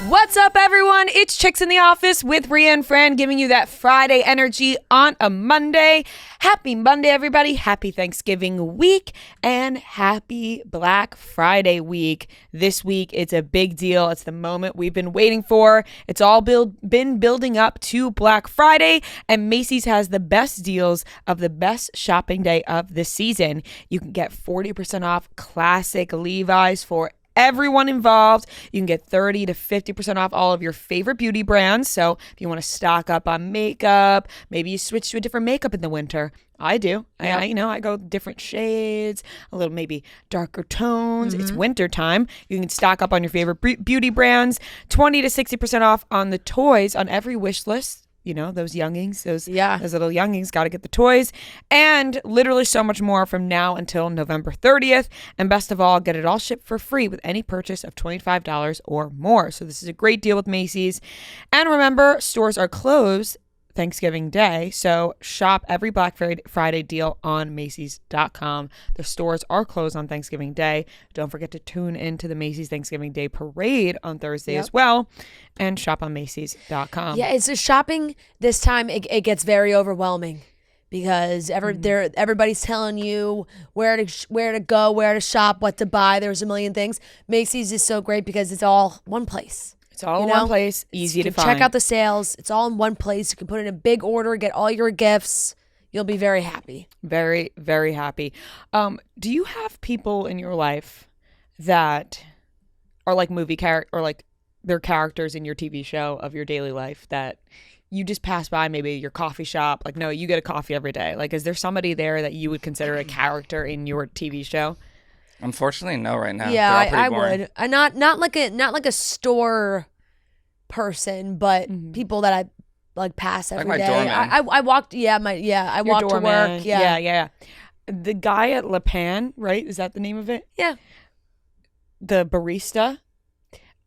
What's up, everyone? It's Chicks in the Office with Rhea and Fran, giving you that Friday energy on a Monday. Happy Monday, everybody. Happy Thanksgiving week and happy Black Friday week. This week, it's a big deal. It's the moment we've been waiting for. It's all been building up to Black Friday, and Macy's has the best deals of the best shopping day of the season. You can get 40% off classic Levi's for everyone involved. You can get 30 to 50% off all of your favorite beauty brands. So if you want to stock up on makeup, maybe you switch to a different makeup in the winter. I do. Yeah. I go different shades, a little maybe darker tones. It's winter time. You can stock up on your favorite beauty brands. 20 to 60% off on the toys on every wish list. You know, those youngings, those little youngings, got to get the toys. And literally so much more from now until November 30th. And best of all, get it all shipped for free with any purchase of $25 or more. So this is a great deal with Macy's. And remember, stores are closed Thanksgiving Day, so shop every Black Friday deal on Macy's.com. The stores are closed on Thanksgiving Day. Don't forget to tune into the Macy's Thanksgiving Day Parade on Thursday as well, and shop on Macy's.com. Yeah, it's just shopping this time. It gets very overwhelming because everybody's telling you where to go, where to shop, what to buy. There's a million things. Macy's is so great because it's all one place. It's all in one place, easy to find. Check out the sales. It's all in one place. You can put in a big order, get all your gifts. You'll be very happy. Very, very happy. Do you have people in your life that are like movie character, or like they're characters in your TV show of your daily life that you just pass by, maybe your coffee shop? Like, no, you get a coffee every day. Like, is there somebody there that you would consider a character in your TV show? Unfortunately, no. Right now, yeah, I would. Not like a store person, but people that I like pass every like day. Doorman. I walked. I walked to work. Yeah. The guy at Le Pan, right? Is that the name of it? Yeah. The barista.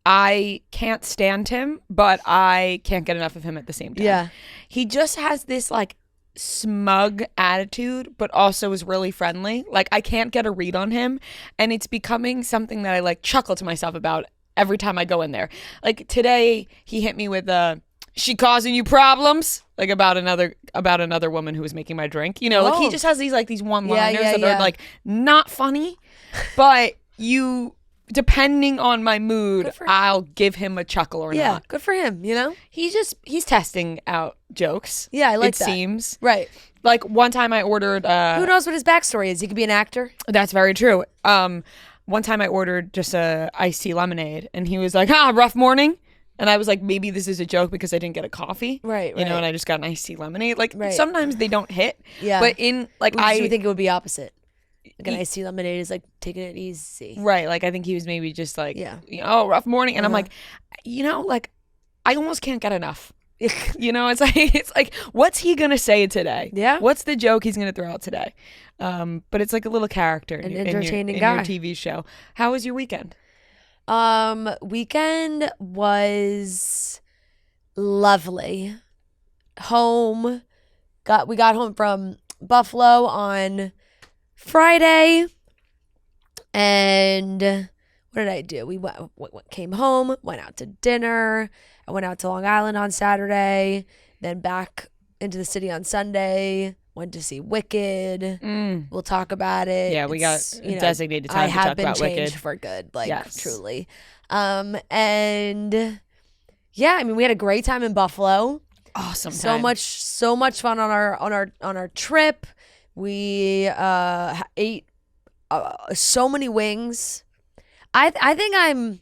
I can't stand him, but I can't get enough of him at the same time. Yeah. He just has this like smug attitude, but also is really friendly. Like, I can't get a read on him, and it's becoming something that I like chuckle to myself about every time I go in there. Like today, he hit me with "She causing you problems?" Like about another woman who was making my drink. You know, like he just has these one-liners that are like not funny, but depending on my mood, I'll give him a chuckle or not. Yeah, good for him, you know? He's testing out jokes. Yeah, I like that. It seems. Right. Like one time I ordered... who knows what his backstory is? He could be an actor. That's very true. One time I ordered just a iced tea lemonade, and he was like, rough morning. And I was like, maybe this is a joke because I didn't get a coffee. Right. You know, and I just got an iced tea lemonade. Like, sometimes they don't hit. Yeah. But we think it would be opposite. Like an iced tea lemonade is like taking it easy. Right. Like, I think he was maybe just like, rough morning. And I'm like, I almost can't get enough. You know, it's like, what's he going to say today? Yeah. What's the joke he's going to throw out today? But it's like a little character in your TV show. How was your weekend? Weekend was lovely. We got home from Buffalo on Friday, and what did I do? We came home, went out to dinner. I went out to Long Island on Saturday, then back into the city on Sunday. Went to see Wicked. We'll talk about it. Yeah, we got designated time to talk about Wicked. I have been changed for good, truly. And yeah, I mean, we had a great time in Buffalo. Awesome time. So much fun on our trip. We ate so many wings. I think I'm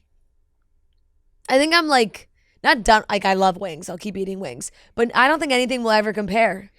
like not done. Like, I love wings. I'll keep eating wings, but I don't think anything will ever compare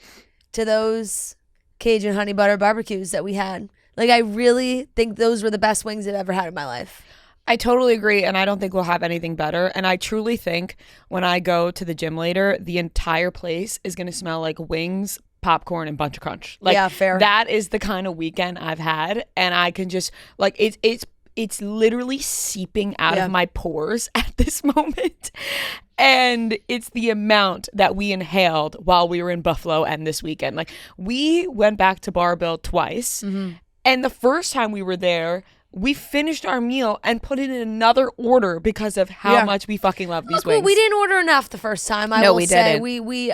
to those Cajun honey butter barbecues that we had. Like, I really think those were the best wings I've ever had in my life. I totally agree, and I don't think we'll have anything better. And I truly think when I go to the gym later, the entire place is going to smell like wings, popcorn, and Bunch of Crunch. Like, yeah, fair. That is the kind of weekend I've had, and I can just like it's literally seeping out of my pores at this moment. And it's the amount that we inhaled while we were in Buffalo and this weekend. Like, we went back to Barbell twice. Mm-hmm. And the first time we were there, we finished our meal and put it in another order because of how much we fucking love these wings. We didn't order enough the first time. I No, will we say. didn't. We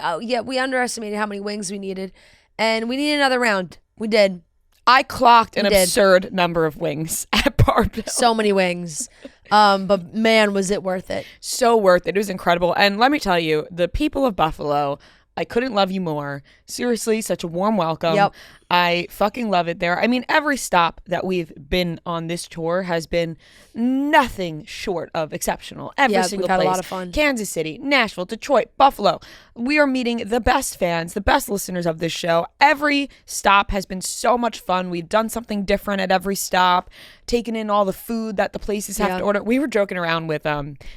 underestimated how many wings we needed, and we needed another round. We did. I clocked an absurd number of wings at Barbell. So many wings. But man, was it worth it. So worth it. It was incredible. And let me tell you, the people of Buffalo, I couldn't love you more. Seriously, such a warm welcome. Yep. I fucking love it there. I mean, every stop that we've been on this tour has been nothing short of exceptional. Every single we've had place. a lot of fun. Kansas City, Nashville, Detroit, Buffalo. We are meeting the best fans, the best listeners of this show. Every stop has been so much fun. We've done something different at every stop, taken in all the food that the places have to order. We were joking around with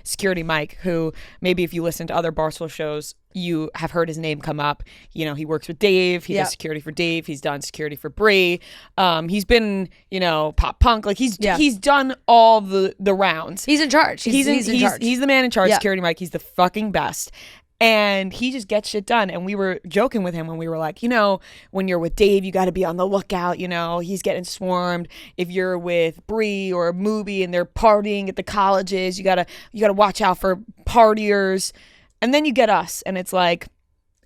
Security Mike, who maybe if you listen to other Barstool shows, you have heard his name come up. You know, he works with Dave. He does security for Dave. He's done security for Bree. He's been, pop punk. Like he's done all the rounds. He's in charge. He's in charge. He's the man in charge. Security Mike. He's the fucking best. And he just gets shit done. And we were joking with him when we were like, when you're with Dave, you got to be on the lookout. He's getting swarmed. If you're with Bree or Mubi and they're partying at the colleges, you gotta watch out for partiers. And then you get us, and it's like,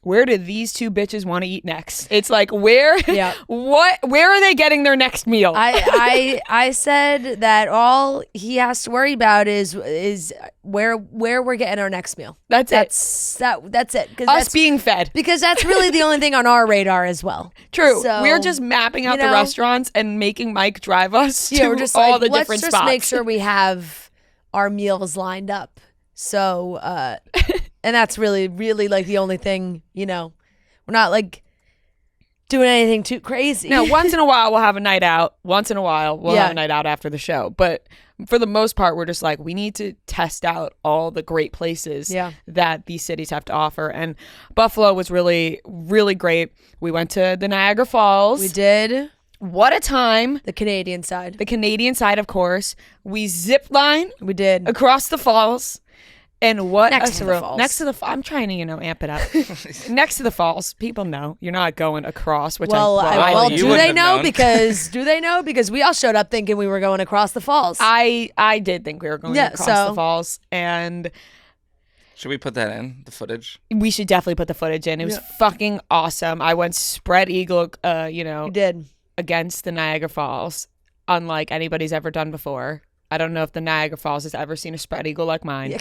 where do these two bitches want to eat next? It's like, where are they getting their next meal? I said that all he has to worry about is where we're getting our next meal. That's it. Us being fed. Because that's really the only thing on our radar as well. True. So, we're just mapping out the restaurants and making Mike drive us to we're just all the different spots. Let's just make sure we have our meals lined up. So, and that's really, really like the only thing, we're not like doing anything too crazy. No, once in a while we'll have a night out. Once in a while we'll have a night out after the show. But for the most part, we're just like, we need to test out all the great places that these cities have to offer. And Buffalo was really, really great. We went to the Niagara Falls. We did. What a time. The Canadian side. The Canadian side, of course. We ziplined. We did. Across the falls. And what next a to thrill. the falls. Next to the I'm trying to, amp it up. Next to the falls, people know you're not going across. Which do they know? Because we all showed up thinking we were going across the falls. I did think we were going across the falls, and should we put that in the footage? We should definitely put the footage in. It was fucking awesome. I went spread eagle, you did, against the Niagara Falls, unlike anybody's ever done before. I don't know if the Niagara Falls has ever seen a spread eagle like mine.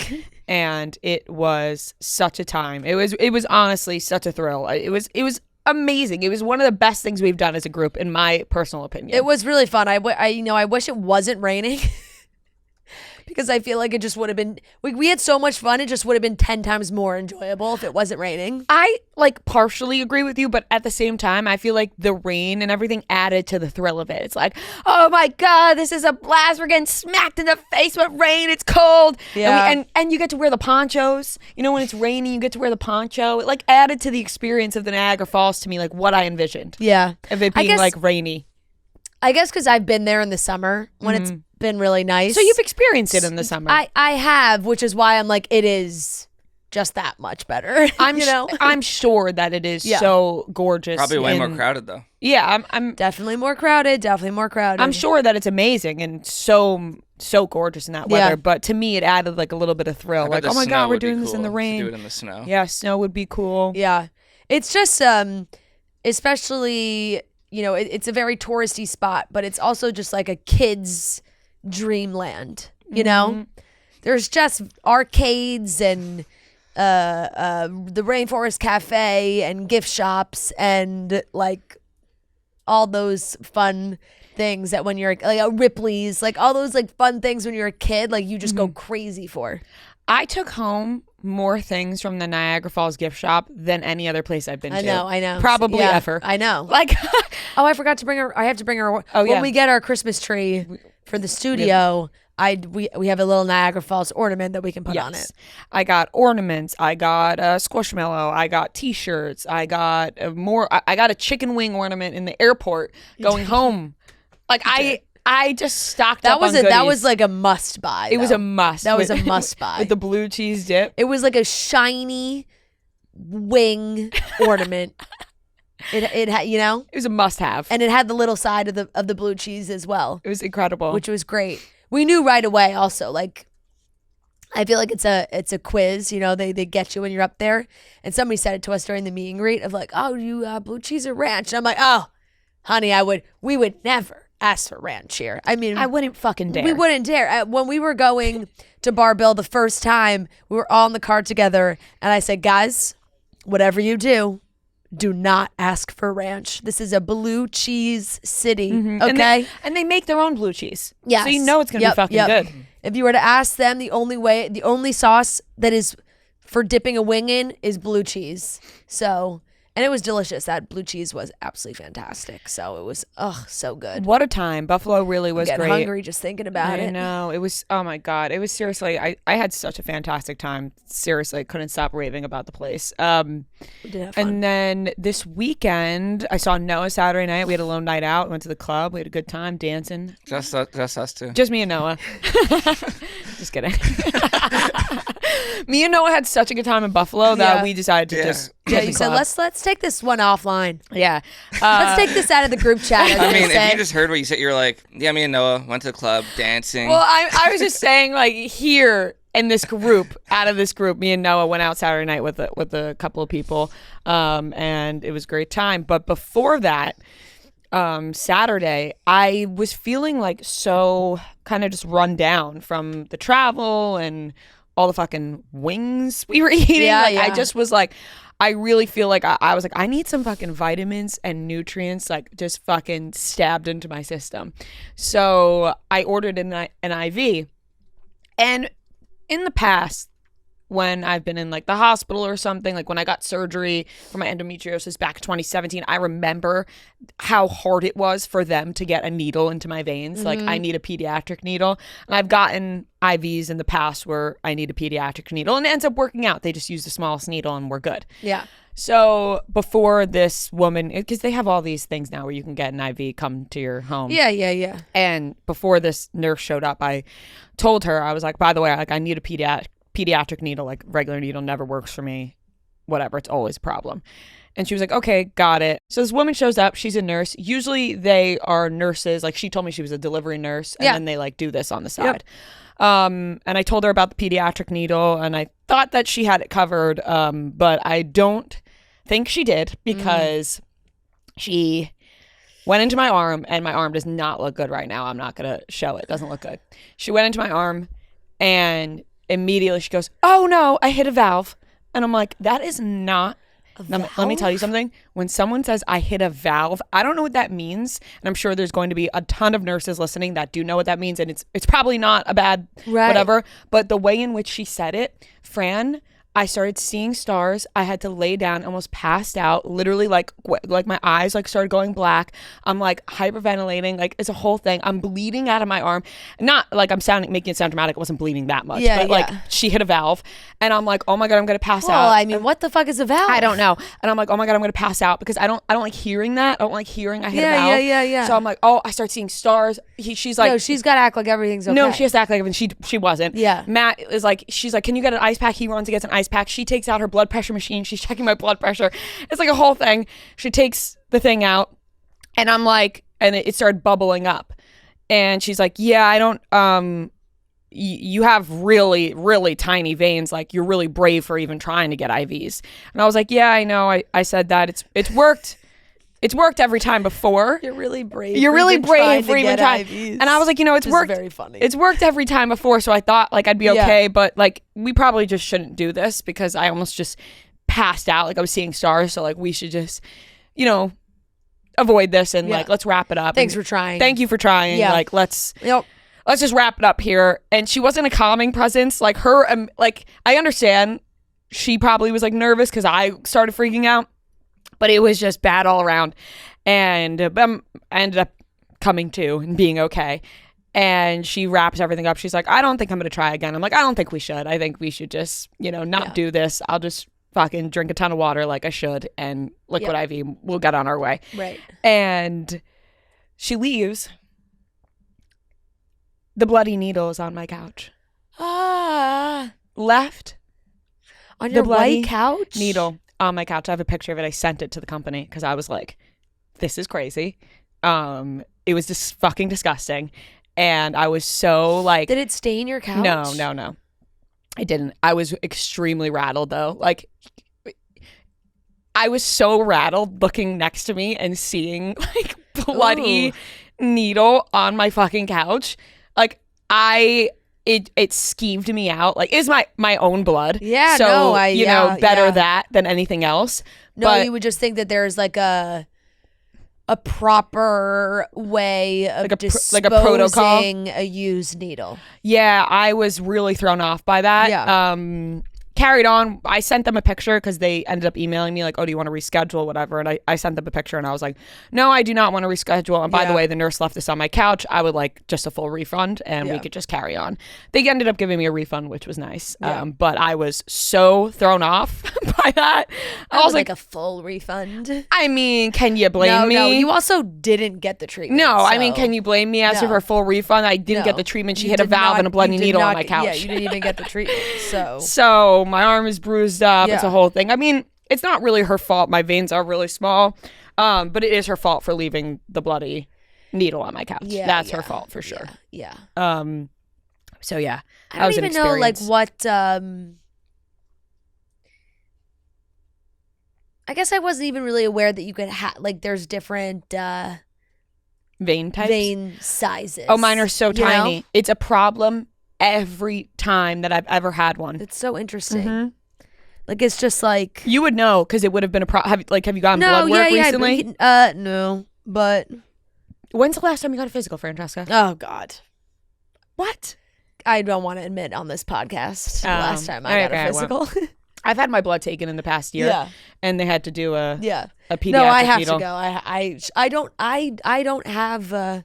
And it was such a time. It was honestly such a thrill. It was amazing. It was one of the best things we've done as a group, in my personal opinion. It was really fun. I wish it wasn't raining. Because I feel like it just would have been, we had so much fun, it just would have been 10 times more enjoyable if it wasn't raining. I partially agree with you, but at the same time, I feel like the rain and everything added to the thrill of it. It's like, oh my God, this is a blast. We're getting smacked in the face with rain. It's cold. Yeah. And you get to wear the ponchos. When it's raining, you get to wear the poncho. It added to the experience of the Niagara Falls to me, what I envisioned. Yeah. Of it being rainy. I guess because I've been there in the summer when it's been really nice. So you've experienced it in the summer. I have, which is why I'm like, it is just that much better. I'm sure that it is so gorgeous. Probably way more crowded though. Yeah, I'm definitely more crowded. I'm sure that it's amazing and so gorgeous in that weather. But to me, it added a little bit of thrill. Oh my God, we're doing this in the rain. Do it in the snow. Yeah, snow would be cool. Yeah, it's just especially. It's a very touristy spot, but it's also just like a kid's dreamland, There's just arcades and the Rainforest Cafe and gift shops and all those fun things that when you're a Ripley's, all those fun things when you're a kid, you just go crazy for. I took home more things from the Niagara Falls gift shop than any other place I've been to. I know. Probably ever. I know. Oh, I forgot to bring her. I have to bring her. When we get our Christmas tree for the studio, we have a little Niagara Falls ornament that we can put on it. I got ornaments. I got a squishmallow. I got T-shirts. I got I got a chicken wing ornament in the airport going home. I just stocked up on goodies. That was a must buy. It was a must. That was a must buy. With the blue cheese dip. It was a shiny wing ornament. It had, you know, It was a must-have. and it had the little side of the blue cheese as well, It was incredible. which was great. We knew right away. Also, like, I feel like it's a quiz. You know, they get you when you're up there, and somebody said it to us during the meet and greet of like, oh, you blue cheese or ranch? And I'm like, oh, honey, we would never ask for ranch here. I mean, I wouldn't fucking dare. we wouldn't dare. When we were going to Bar Bill the first time, we were all in the car together, and I said, guys, whatever you do not ask for ranch. This is a blue cheese city, okay? And they make their own blue cheese. Yes. So you know it's going to be fucking good. If you were to ask them, the only sauce that is for dipping a wing in is blue cheese. So, and it was delicious. That blue cheese was absolutely fantastic. So it was, so good. What a time. Buffalo really was Getting great. hungry just thinking about I it. know. It was, oh my God. It was seriously, I had such a fantastic time. Seriously, couldn't stop raving about the place. We did have fun. And then this weekend, I saw Noah Saturday night. We had a lone night out. Went to the club. We had a good time dancing. Just us two. Just me and Noah. Just kidding. Me and Noah had such a good time in Buffalo that Yeah. we decided to just Yeah, hit you the said club. let's take this one offline. Yeah. Let's take this out of the group chat. as I they mean, say. if you just heard what you said, you're like, yeah, me and Noah went to the club dancing. Well, I was just saying, like, here in this group, out of this group, me and Noah went out Saturday night with a couple of people, and it was a great time. But before that, Saturday, I was feeling like so kind of just run down from the travel and all the fucking wings we were eating. Yeah, like, yeah. I just was like, I really feel like I was like, I need some fucking vitamins and nutrients, like just fucking stabbed into my system. So I ordered an IV. And in the past, when I've been in like the hospital or something, like when I got surgery for my endometriosis back in 2017, I remember how hard it was for them to get a needle into my veins. Like, I need a pediatric needle. And I've gotten IVs in the past where I need a pediatric needle, and it ends up working out. They just use the smallest needle and we're good. Yeah. So before this woman, because they have all these things now where you can get an IV come to your home. Yeah. And before this nurse showed up, I told her, I was like, by the way, like, I need a pediatric needle. Like, regular needle never works for me. Whatever, it's always a problem. And she was like, okay, got it. So this woman shows up. She's a nurse. Usually they are nurses. Like, she told me she was a delivery nurse, and then they like do this on the side. And I told her about the pediatric needle, and I thought that she had it covered, but I don't think she did, because she went into my arm, and my arm does not look good right now. I'm not going to show it. It doesn't look good. She went into my arm, and immediately she goes, oh no, I hit a valve. And I'm like, that is not. Now, let me tell you something. When someone says I hit a valve, I don't know what that means. And I'm sure there's going to be a ton of nurses listening that do know what that means. And it's probably not a bad whatever. But the way in which she said it, Fran, I started seeing stars. I had to lay down, almost passed out, literally like my eyes like started going black. I'm like hyperventilating, like it's a whole thing. I'm bleeding out of my arm. Not like I'm making it sound dramatic. I wasn't bleeding that much, but like she hit a valve, and I'm like, oh my God, I'm gonna pass out. Well, I mean, what the fuck is a valve? I don't know. And I'm like, oh my God, I'm gonna pass out, because I don't like hearing that. I don't like hearing I hit a valve. Yeah. So I'm like, oh, I start seeing stars. She's like, No, she's got to act like everything's okay. no, she has to act like everything. She wasn't. Yeah. Matt is like, she's like, can you get an ice pack? He runs and gets an ice pack. She takes out her blood pressure machine. She's checking my blood pressure. It's like a whole thing. She takes the thing out, and I'm like, and it started bubbling up. And she's like, yeah, I don't, you have really, really tiny veins. Like, you're really brave for even trying to get IVs. And I was like, yeah, I know. I said that. It's worked. It's worked every time before. You're really brave. You're really brave for even trying. IVs. And I was like, it's worked. Very funny. It's worked every time before, so I thought like I'd be okay, but like we probably just shouldn't do this, because I almost just passed out. Like, I was seeing stars, so like we should just, avoid this and like let's wrap it up. Thanks for trying. Thank you for trying. Yeah. Like let's just wrap it up here. And she wasn't a calming presence. Like her, like I understand she probably was like nervous because I started freaking out. But it was just bad all around. And I ended up coming to and being okay. And she wraps everything up. She's like, I don't think I'm going to try again. I'm like, I don't think we should. I think we should just, not do this. I'll just fucking drink a ton of water like I should. And liquid IV, we'll get on our way. Right. And she leaves. The bloody needle is on my couch. Ah. Left. On The your bloody white couch? needle. on my couch. I have a picture of it. I sent it to the company because I was like, this is crazy. It was just fucking disgusting. And I was so like... Did it stain your couch? No. I didn't. I was extremely rattled though. Like, I was so rattled looking next to me and seeing like bloody needle on my fucking couch. Like, it skeeved me out. Like, it's my own blood. Yeah, so, no, better that than anything else. No, but you would just think that there's like a proper way of disposing like a protocol. a used needle. Yeah, I was really thrown off by that. Yeah. Carried on. I sent them a picture because they ended up emailing me like, oh, do you want to reschedule, whatever. And I sent them a picture and I was like, no, I do not want to reschedule. And by the way, the nurse left this on my couch. I would like just a full refund and we could just carry on. They ended up giving me a refund, which was nice. But I was so thrown off by that. I was like a full refund. I mean, can you blame me? No, you also didn't get the treatment. No, I mean, can you blame me? As for a full refund, I didn't get the treatment. She hit a valve and a bloody needle on my couch. Yeah, you didn't even get the treatment. So my arm is bruised up. It's a whole thing. I mean, it's not really her fault. My veins are really small, but it is her fault for leaving the bloody needle on my couch. That's her fault for sure. Yeah. So yeah, I don't even know like what. I guess I wasn't even really aware that you could have like there's different vein types, vein sizes. Oh, mine are so tiny. Know? It's a problem every time that I've ever had one. It's so interesting. Like, it's just like... You would know, because it would have been a problem. Have you gotten blood work recently? No, but... When's the last time you got a physical, Francesca? Oh, God. What? I don't want to admit on this podcast the last time I got a physical. Well, I've had my blood taken in the past year, and they had to do a pediatric No, I have needle. to go. I don't have...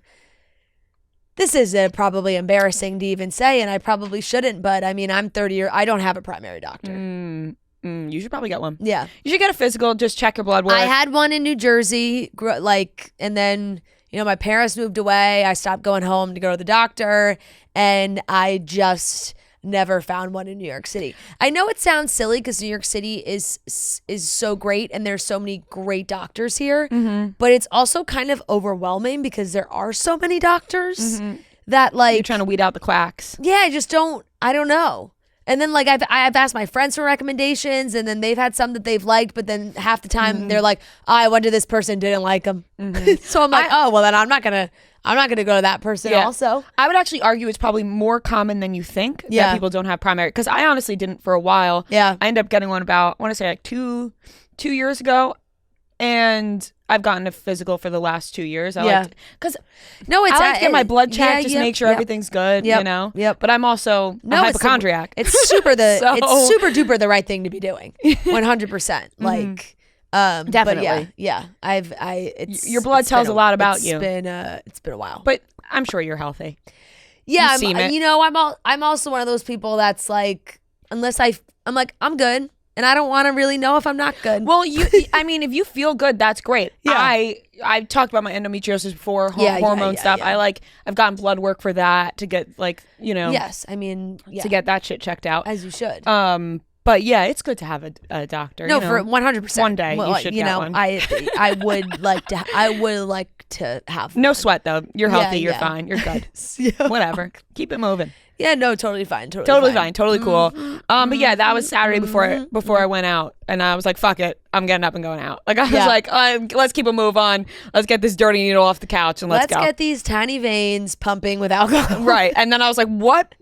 This is probably embarrassing to even say, and I probably shouldn't, but I mean, I'm 30 I don't have a primary doctor. You should probably get one. Yeah. You should get a physical, just check your blood work. I had one in New Jersey, and then, my parents moved away. I stopped going home to go to the doctor, and I just never found one in New York City. I know it sounds silly because New York City is so great and there's so many great doctors here, but it's also kind of overwhelming because there are so many doctors that like... You're trying to weed out the quacks. Yeah, I don't know. And then like I've asked my friends for recommendations, and then they've had some that they've liked, but then half the time they're like, I went to this person, didn't like them. So I'm like, oh, well then I'm not gonna go to that person also. I would actually argue it's probably more common than you think that people don't have primary, because I honestly didn't for a while. Yeah. I ended up getting one about, I want to say like two years ago, and I've gotten a physical for the last 2 years. I like to get my blood checked, just make sure everything's good, Yep. But I'm also a hypochondriac. It's super it's super duper the right thing to be doing. 100%. Like definitely. But your blood tells a lot about you. It's been a while. But I'm sure you're healthy. Yeah, I'm also one of those people that's like, unless I'm like, I'm good. And I don't want to really know if I'm not good. Well, if you feel good, that's great. Yeah. I talked about my endometritis before, hormone stuff. Yeah. I've gotten blood work for that to get Yes, to get that shit checked out. As you should. But yeah, it's good to have a doctor. No, for 100%. One day you should get one. I would like to have no one. sweat though. You're healthy. You're fine. You're good. Whatever. Keep it moving. Yeah, no, totally fine. Totally fine. Totally cool. But yeah, that was Saturday before I went out, and I was like, fuck it, I'm getting up and going out. Like I was like, let's keep a move on. Let's get this dirty needle off the couch and let's go. Let's get these tiny veins pumping with alcohol. Right. And then I was like, what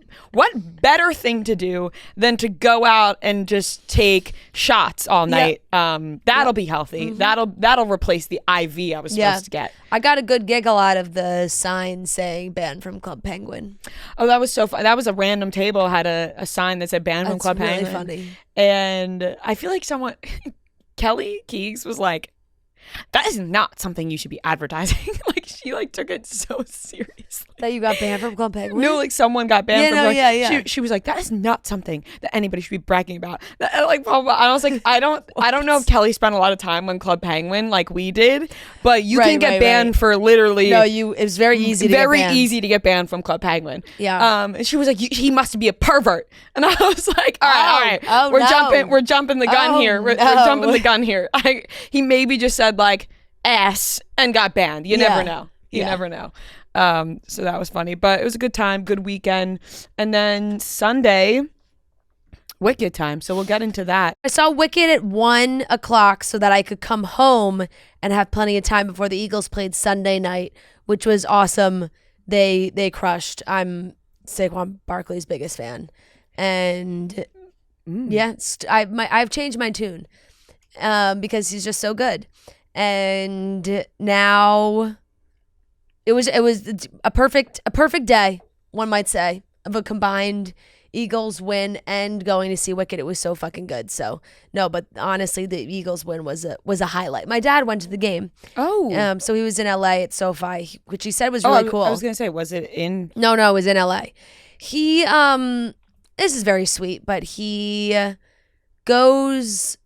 better thing to do than to go out and just take shots all night? That'll be healthy. That'll replace the IV I was supposed to get. I got a good giggle out of the sign saying banned from Club Penguin. Oh, that was so fun. That was a random table had a sign that said banned from Club Penguin. That's really funny. And I feel like Kelly Keegs was like, that is not something you should be advertising. Like she took it so seriously. That you got banned from Club Penguin? No, someone got banned from Club Penguin. She was like, that is not something that anybody should be bragging about. I was like, I don't know if Kelly spent a lot of time on Club Penguin like we did, but you can get banned for literally. No, it was very easy to get banned. Easy to get banned from Club Penguin. Yeah. And she was like, he must be a pervert. And I was like, all okay. Oh, we're no. jumping the gun Oh, here. We're no. jumping the gun here. He maybe just said like ass and got banned. You never know. You never know. So that was funny, but it was a good time, good weekend. And then Sunday, Wicked time. So we'll get into that. I saw Wicked at 1 o'clock so that I could come home and have plenty of time before the Eagles played Sunday night, which was awesome. They crushed. I'm Saquon Barkley's biggest fan, and I've changed my tune because he's just so good. And now it was a perfect day, one might say, of a combined Eagles win and going to see Wicked. It was so fucking good. So no, but honestly, the Eagles win was a highlight. My dad went to the game. Oh, So he was in LA at SoFi, which he said was really cool. I was gonna say, was it in? No, it was in LA. He this is very sweet, but he goes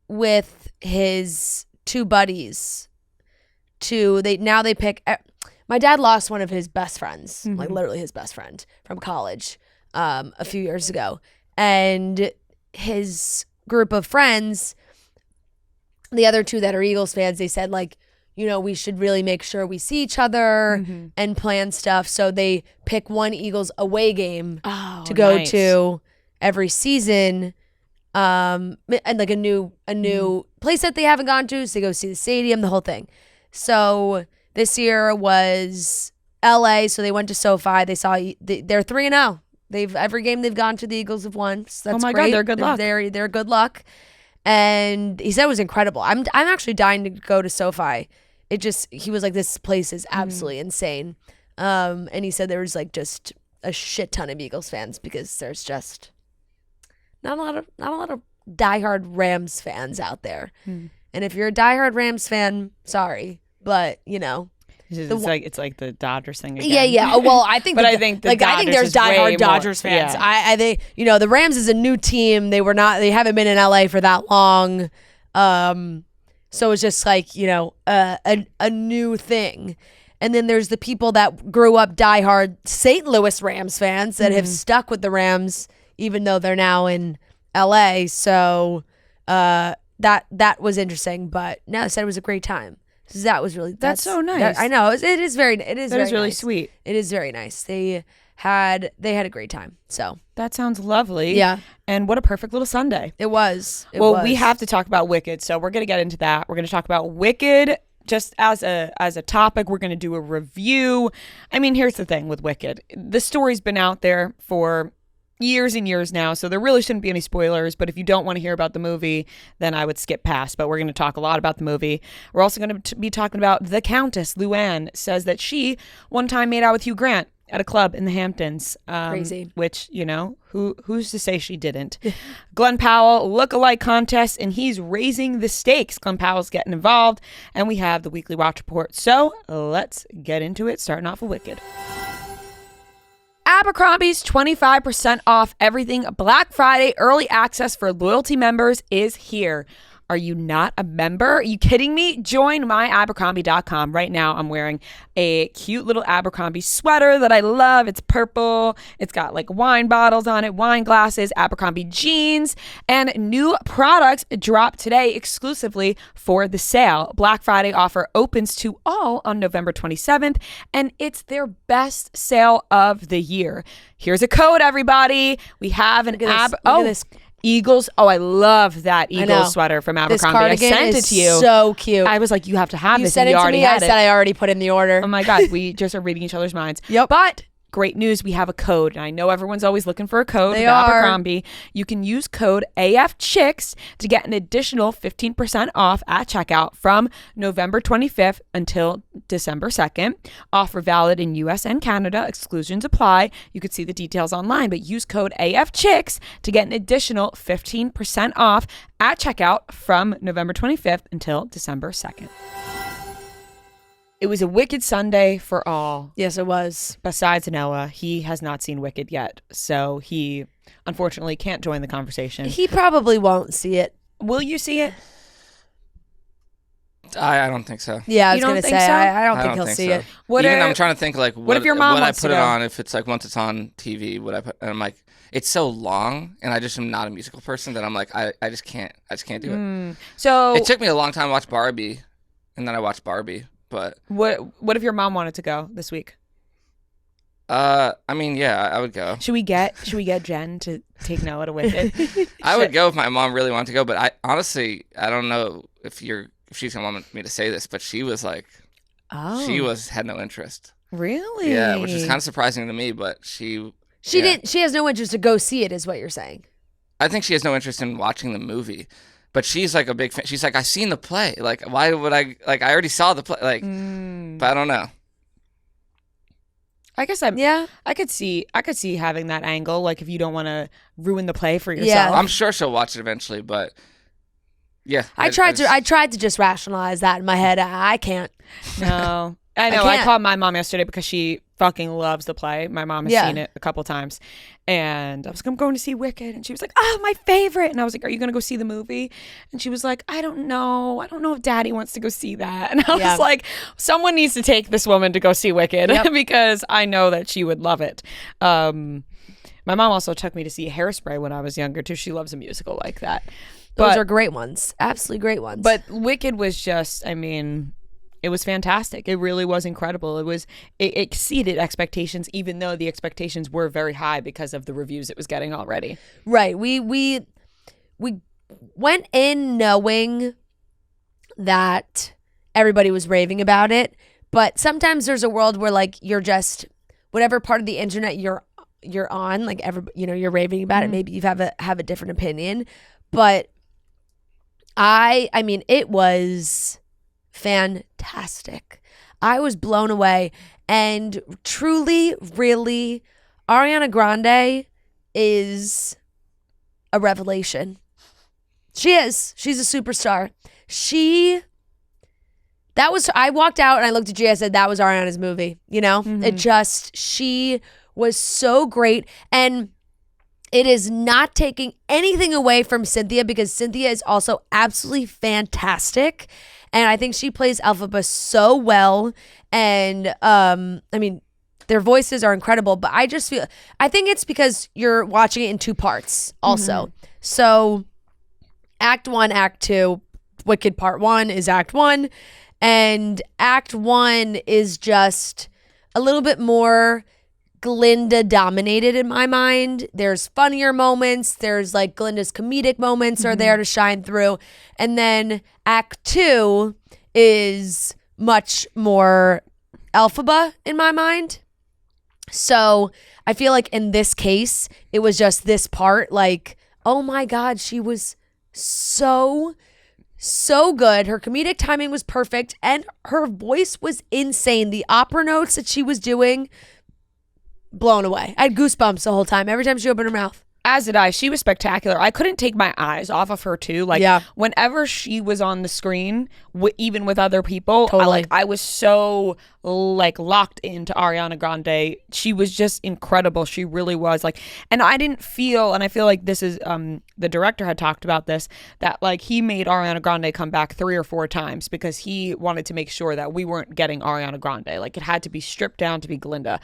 with his two buddies they pick. My dad lost one of his best friends, like literally his best friend from college. A few years ago, and his group of friends, the other two that are Eagles fans, they said like, we should really make sure we see each other and plan stuff. So they pick one Eagles away game to go to every season, and like a new place that they haven't gone to, so they go see the stadium, the whole thing. So this year was LA, so they went to SoFi. They saw they're 3-0. Every game they've gone to, the Eagles have won. So that's great. God, they're good luck. They're good luck. And he said it was incredible. I'm actually dying to go to SoFi. He was like, this place is absolutely insane. And he said there was like just a shit ton of Eagles fans because there's just not a lot of diehard Rams fans out there. And if you're a diehard Rams fan, sorry, but It's like the Dodgers thing again. Yeah. Well, I think, I think there's diehard Dodgers fans. Yeah. I think the Rams is a new team. They haven't been in LA for that long, so it's just like a new thing. And then there's the people that grew up diehard St. Louis Rams fans that have stuck with the Rams even though they're now in LA. So that was interesting. But no, I said it was a great time. That was really that's so nice. I know it is very really nice. Sweet. It is very nice. They had a great time. So that sounds lovely. Yeah. And what a perfect little Sunday. It was. We have to talk about Wicked, so we're gonna get into that. We're gonna talk about Wicked just as a topic. We're gonna do a review. I mean, here's the thing with Wicked. The story's been out there for years and years now, so there really shouldn't be any spoilers, but if you don't want to hear about the movie, then I would skip past, but we're going to talk a lot about the movie. We're also going to be talking about the Countess. Luann says that she one time made out with Hugh Grant at a club in the Hamptons. Crazy. Which, who's to say she didn't? Glen Powell, lookalike contest, and he's raising the stakes. Glen Powell's getting involved, and we have the weekly watch report. So let's get into it, starting off with Wicked. Abercrombie's 25% off everything Black Friday early access for loyalty members is here. Are you not a member? Are you kidding me? Join myabercrombie.com. Right now, I'm wearing a cute little Abercrombie sweater that I love. It's purple. It's got like wine bottles on it, wine glasses, Abercrombie jeans, and new products drop today exclusively for the sale. Black Friday offer opens to all on November 27th, and it's their best sale of the year. Here's a code, everybody. We have an Look at this. Eagles. Oh, I love that Eagles sweater from Abercrombie. This cardigan I sent it to you. So cute. I was like, you have to have You this. sent And it you to already me. I had said I already put in the order. Oh my God. We just are reading each other's minds. Yep. But great news. We have a code. And I know everyone's always looking for a code with Abercrombie. You can use code AFCHICKS to get an additional 15% off at checkout from November 25th until December 2nd. Offer valid in US and Canada. Exclusions apply. You could see the details online, but use code AFCHICKS to get an additional 15% off at checkout from November 25th until December 2nd. It was a Wicked Sunday for all. Yes, it was. Besides Noah, he has not seen Wicked yet, so he unfortunately can't join the conversation. He probably won't see it. Will you see it? I don't think so. Yeah, I was You don't going to think say, so? I don't think he'll see so. it. What Even if- I'm trying to think like what if your mom would I wants to put it go? on if it's like once it's on TV? Would I put? And I'm like, it's so long, and I just am not a musical person that I'm like, I just can't do it. So It took me a long time to watch Barbie, and then I watched Barbie. But what if your mom wanted to go this week? I mean, yeah, I would go. Should we get Jen to take Noah to Wicked? I would go if my mom really wanted to go, but I honestly, I don't know if she's gonna want me to say this, but she was like, she had no interest. Really? Yeah, which is kind of surprising to me, but she didn't. She has no interest to go see it, is what you're saying. I think she has no interest in watching the movie, but she's like a big fan. She's like, I've seen the play. Like, why would I? Like, I already saw the play. Like, but I don't know. I guess I could see having that angle. Like, if you don't want to ruin the play for yourself. Yeah. I'm sure she'll watch it eventually, but yeah. I tried to just rationalize that in my head. I can't. No. I know. I called my mom yesterday because she fucking loves the play. My mom has seen it a couple times. And I was like, I'm going to see Wicked. And she was like, oh, my favorite. And I was like, are you going to go see the movie? And she was like, I don't know. I don't know if Daddy wants to go see that. And I was like, someone needs to take this woman to go see Wicked because I know that she would love it. My mom also took me to see Hairspray when I was younger, too. She loves a musical like that. Those are great ones. Absolutely great ones. But Wicked was just, I mean... It was fantastic. It really was incredible. It exceeded expectations, even though the expectations were very high because of the reviews it was getting already. Right. We went in knowing that everybody was raving about it, but sometimes there's a world where like you're just whatever part of the internet you're on, like you're raving about it. Maybe you have a different opinion, but I mean it was fantastic. I was blown away, and truly, really, Ariana Grande is a revelation. She is. She's a superstar. I walked out and I looked at you, I said, that was Ariana's movie, you know? She was so great, and it is not taking anything away from Cynthia because Cynthia is also absolutely fantastic. And I think she plays Elphaba so well. And I mean, their voices are incredible, but I think it's because you're watching it in two parts also. So Act 1, Act 2, Wicked Part 1 is Act 1. And Act 1 is just a little bit more Glinda dominated in my mind. There's funnier moments. There's like Glinda's comedic moments are there to shine through. And then Act 2 is much more Elphaba in my mind. So I feel like in this case, it was just this part like, oh my God, she was so good. Her comedic timing was perfect and her voice was insane. The opera notes that she was doing, blown away. I had goosebumps the whole time. Every time she opened her mouth. As did I. She was spectacular. I couldn't take my eyes off of her too. Like whenever she was on the screen, even with other people, I was so like locked into Ariana Grande. She was just incredible. She really was like, and I didn't feel, and I feel like this is the director had talked about this, that like he made Ariana Grande come back 3 or 4 times because he wanted to make sure that we weren't getting Ariana Grande. Like it had to be stripped down to be Glinda.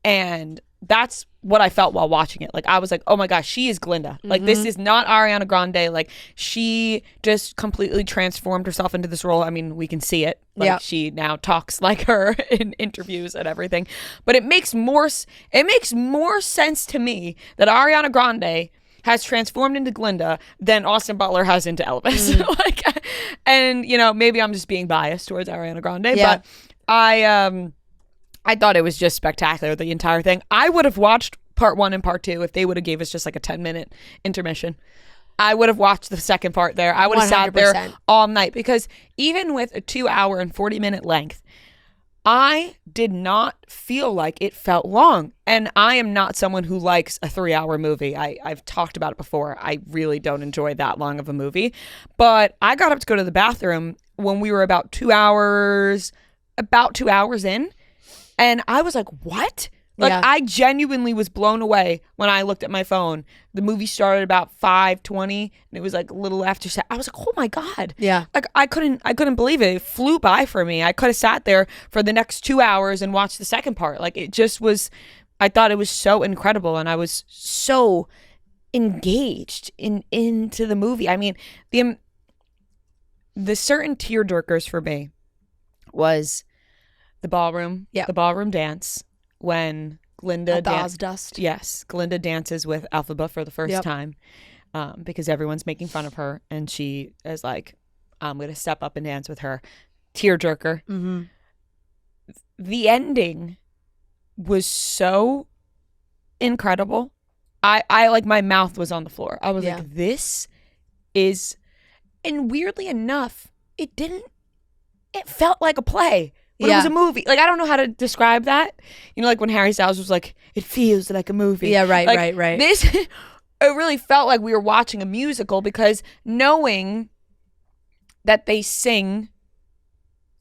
And that's what I felt while watching it. Like I was like, oh my gosh, she is Glinda. Like this is not Ariana Grande. Like she just completely transformed herself into this role. I mean, we can see it. Like she now talks like her in interviews and everything. But it makes more sense to me that Ariana Grande has transformed into Glinda than Austin Butler has into Elvis. And you know, maybe I'm just being biased towards Ariana Grande, but I thought it was just spectacular, the entire thing. I would have watched part 1 and part 2 if they would have gave us just like a 10-minute intermission. I would have watched the second part there. I would have sat there all night because even with a 2-hour and 40-minute length, I did not feel like it felt long. And I am not someone who likes a 3-hour movie. I've talked about it before. I really don't enjoy that long of a movie. But I got up to go to the bathroom when we were about 2 hours in. And I was like, what? Like, I genuinely was blown away when I looked at my phone. The movie started about 5:20, and it was like a little after 7. I was like, oh my God. Yeah. Like, I couldn't believe it. It flew by for me. I could have sat there for the next 2 hours and watched the second part. Like, it just was, I thought it was so incredible, and I was so engaged into the movie. I mean, the certain tearjerkers for me was the ballroom dance when Glinda Ozdust. Yes, Glinda dances with Elphaba for the first time, because everyone's making fun of her, and she is like, I'm gonna step up and dance with her. Tearjerker. Mm-hmm. The ending was so incredible. I like, my mouth was on the floor. I was like, this is, and weirdly enough, it felt like a play, but it was a movie. Like, I don't know how to describe that. You know, like when Harry Styles was like, it feels like a movie. Yeah, right, like, right. This, it really felt like we were watching a musical, because knowing that they sing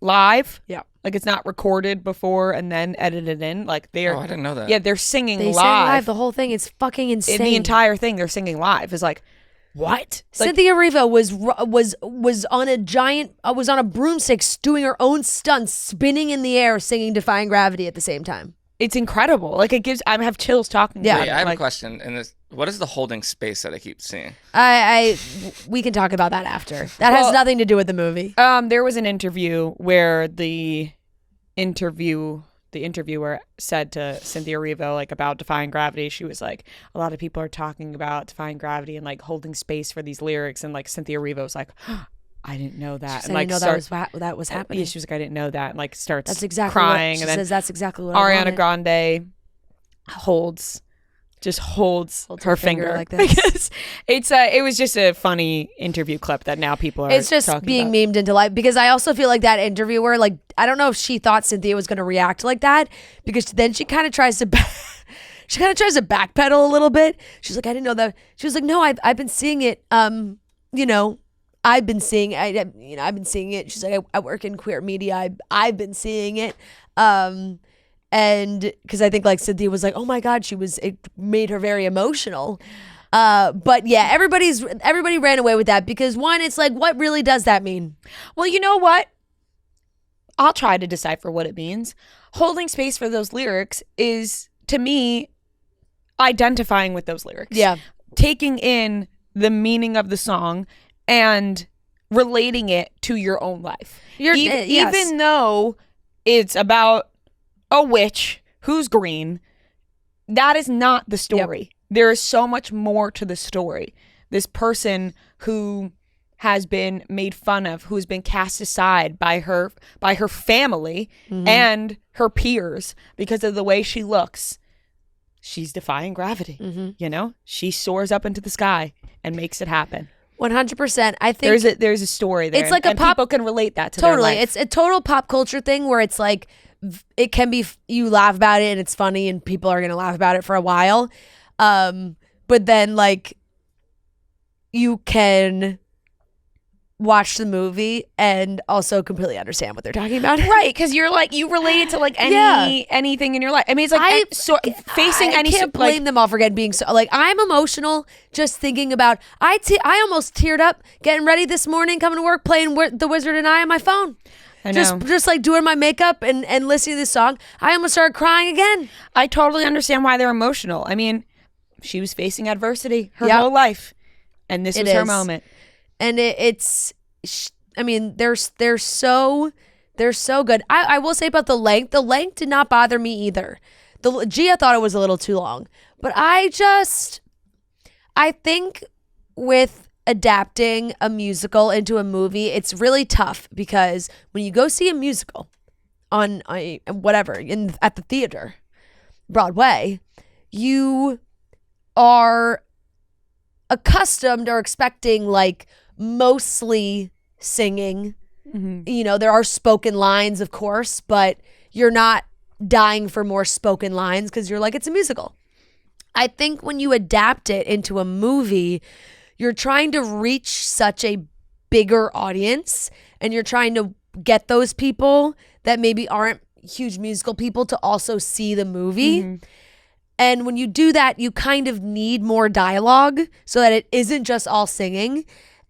live. Yeah. Like, it's not recorded before and then edited in. Like, they're... Oh, I didn't know that. Yeah, they're singing They live. sing live. The whole thing is fucking insane. The entire thing they're singing live is like, what? Like, Cynthia Erivo was on a giant, was on a broomstick doing her own stunts, spinning in the air, singing "Defying Gravity" at the same time. it's incredible. Like, it gives... I have chills talking about it. Wait, I have like, a question. And this, what is the holding space that I keep seeing? We can talk about that after. That has nothing to do with the movie. There was an interview where the interviewer said to Cynthia Erivo, like, about Defying Gravity. She was like, a lot of people are talking about Defying Gravity and like holding space for these lyrics, and like Cynthia Erivo was like, I didn't know that. And like, I didn't know that was happening. Yeah, she was like, I didn't know that, and like starts That's exactly crying. What, she and then says that's exactly what Ariana I Grande holds her finger like this. because it was just a funny interview clip that now people are It's just talking being about. memed into life, because I also feel like that interviewer, like, I don't know if she thought Cynthia was going to react like that, because then she kind of tries to backpedal a little bit. She's like, I didn't know that. She was like, no, I've been seeing it. I've been seeing it. She's like, I work in queer media. I've been seeing it. And because I think like Cynthia was like, oh my God, it made her very emotional. But yeah, everybody ran away with that, because one, it's like, what really does that mean? Well, you know what? I'll try to decipher what it means. Holding space for those lyrics is, to me, identifying with those lyrics. Yeah. Taking in the meaning of the song and relating it to your own life. Even though it's about a witch who's green, that is not the story. Yep. There is so much more to the story. This person who has been made fun of, who's been cast aside by her family and her peers because of the way she looks. She's defying gravity. You know, she soars up into the sky and makes it happen. 100%. I think there's a story there. It's like and people can relate that to totally. Their life. It's a total pop culture thing where it's like, it can be, you laugh about it and it's funny and people are gonna laugh about it for a while, but then like you can watch the movie and also completely understand what they're talking about, right? Because you're like, you relate it to like anything in your life. I mean, it's like I can't blame them all for being so, like, I'm emotional just thinking about, I almost teared up getting ready this morning, coming to work, playing The Wizard and I on my phone. I know. Just like doing my makeup and listening to this song, I almost started crying again. I totally understand why they're emotional. I mean, she was facing adversity her whole life, and this was her moment. And I mean, they're so good. I will say about the length. The length did not bother me either. Gia thought it was a little too long, but I think with adapting a musical into a movie, it's really tough, because when you go see a musical on whatever at the theater, Broadway, you are accustomed or expecting like mostly singing. You know, there are spoken lines, of course, but you're not dying for more spoken lines because you're like, it's a musical. I think when you adapt it into a movie, you're trying to reach such a bigger audience, and you're trying to get those people that maybe aren't huge musical people to also see the movie. And when you do that, you kind of need more dialogue so that it isn't just all singing.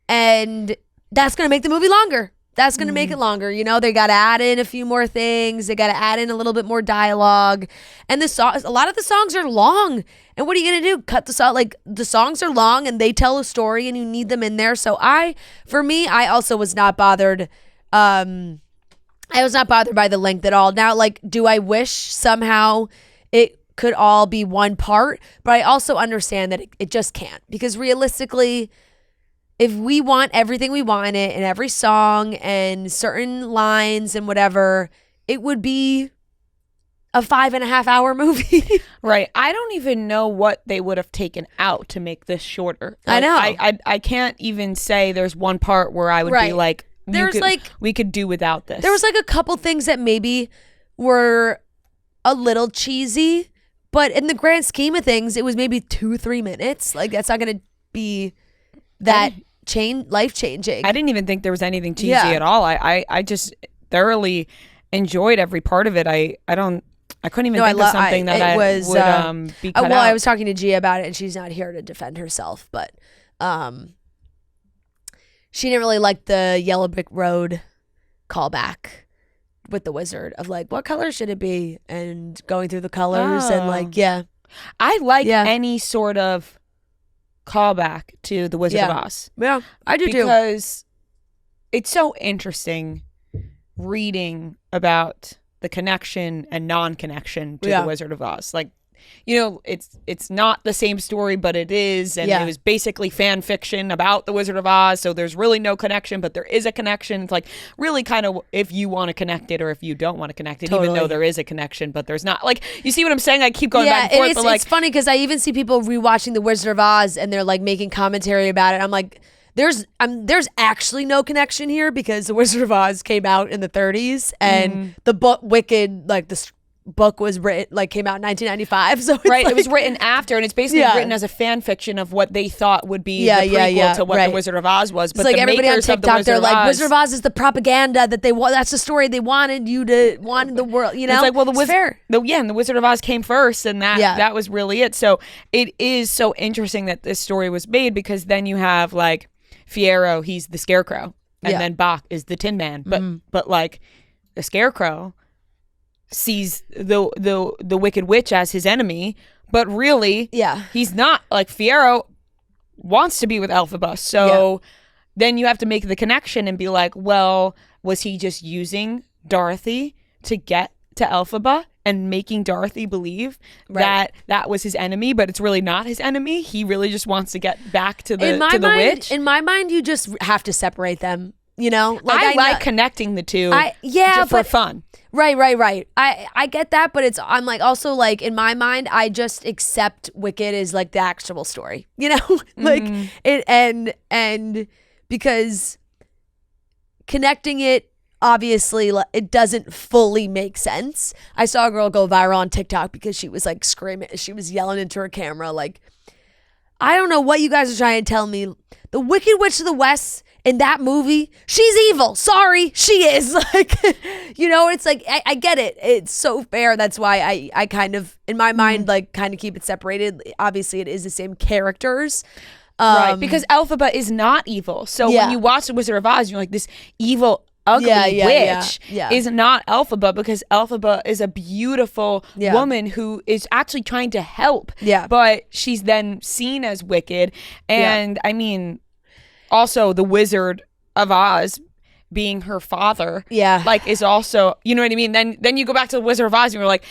And that's going to make the movie longer. That's going to make it longer. You know, they got to add in a few more things. They got to add in a little bit more dialogue. And a lot of the songs are long. And what are you going to do? Cut the song? Like, the songs are long and they tell a story and you need them in there. So I also was not bothered. I was not bothered by the length at all. Now, like, do I wish somehow it could all be one part? But I also understand that it just can't. Because realistically, if we want everything we want in it and every song and certain lines and whatever, it would be a 5.5 hour movie. Right. I don't even know what they would have taken out to make this shorter. I know. I can't even say there's one part where I would be like, we could do without this. There was like a couple things that maybe were a little cheesy, but in the grand scheme of things, it was maybe 2-3 minutes. Like, that's not going to be that life changing. I didn't even think there was anything cheesy at all. I just thoroughly enjoyed every part of it. I couldn't even think of something that would be cut out. I was talking to Gia about it, and she's not here to defend herself, but she didn't really like the Yellow Brick Road callback with the wizard of like, what color should it be, and going through the colors and like, I like any sort of callback to the Wizard of Oz. Yeah, I do too. Because it's so interesting reading about the connection and non-connection to the Wizard of Oz. Like, you know, it's not the same story, but it is, and it was basically fan fiction about the Wizard of Oz, so there's really no connection, but there is a connection. It's like really kind of if you want to connect it or if you don't want to connect it, even though there is a connection, but there's not. Like, you see what I'm saying? I keep going back and forth, but like, it's funny because I even see people rewatching the Wizard of Oz and they're like making commentary about it. I'm like, there's actually no connection here because the Wizard of Oz came out in the 30s and the book Wicked, like the book was written, like came out in 1995. So right, it was written after, and it's basically written as a fan fiction of what they thought would be the prequel to what the Wizard of Oz was. But it's like the everybody on makers of the TikTok, Wizard they're of like, Oz, Wizard of Oz is the propaganda that they want. That's the story they wanted the world. You know, it's like, well, fair. And the Wizard of Oz came first, and that was really it. So it is so interesting that this story was made because then you have like Fiyero, he's the Scarecrow, and then Bach is the Tin Man, but like the Scarecrow sees the Wicked Witch as his enemy, but really he's not. Like, Fiyero wants to be with Elphaba, so then you have to make the connection and be like, well, was he just using Dorothy to get to Elphaba and making Dorothy believe that was his enemy, but it's really not his enemy? He really just wants to get back to the witch. In my mind, you just have to separate them. You know, like I like connecting the two. For fun. Right. I get that, but I'm like also like in my mind, I just accept Wicked as like the actual story. You know, like it and because connecting it, obviously it doesn't fully make sense. I saw a girl go viral on TikTok because she was like screaming, she was yelling into her camera like, I don't know what you guys are trying to tell me. The Wicked Witch of the West in that movie, she's evil. Sorry, she is. Like, you know, it's like, I get it. It's so fair. That's why I kind of, in my mind, like kind of keep it separated. Obviously, it is the same characters. Right, because Elphaba is not evil. So when you watch The Wizard of Oz, you're like, this evil, ugly witch is not Elphaba, because Elphaba is a beautiful woman who is actually trying to help. Yeah. But she's then seen as wicked. And I mean, also the Wizard of Oz being her father, like, is also, you know what I mean? Then you go back to the Wizard of Oz and you're like,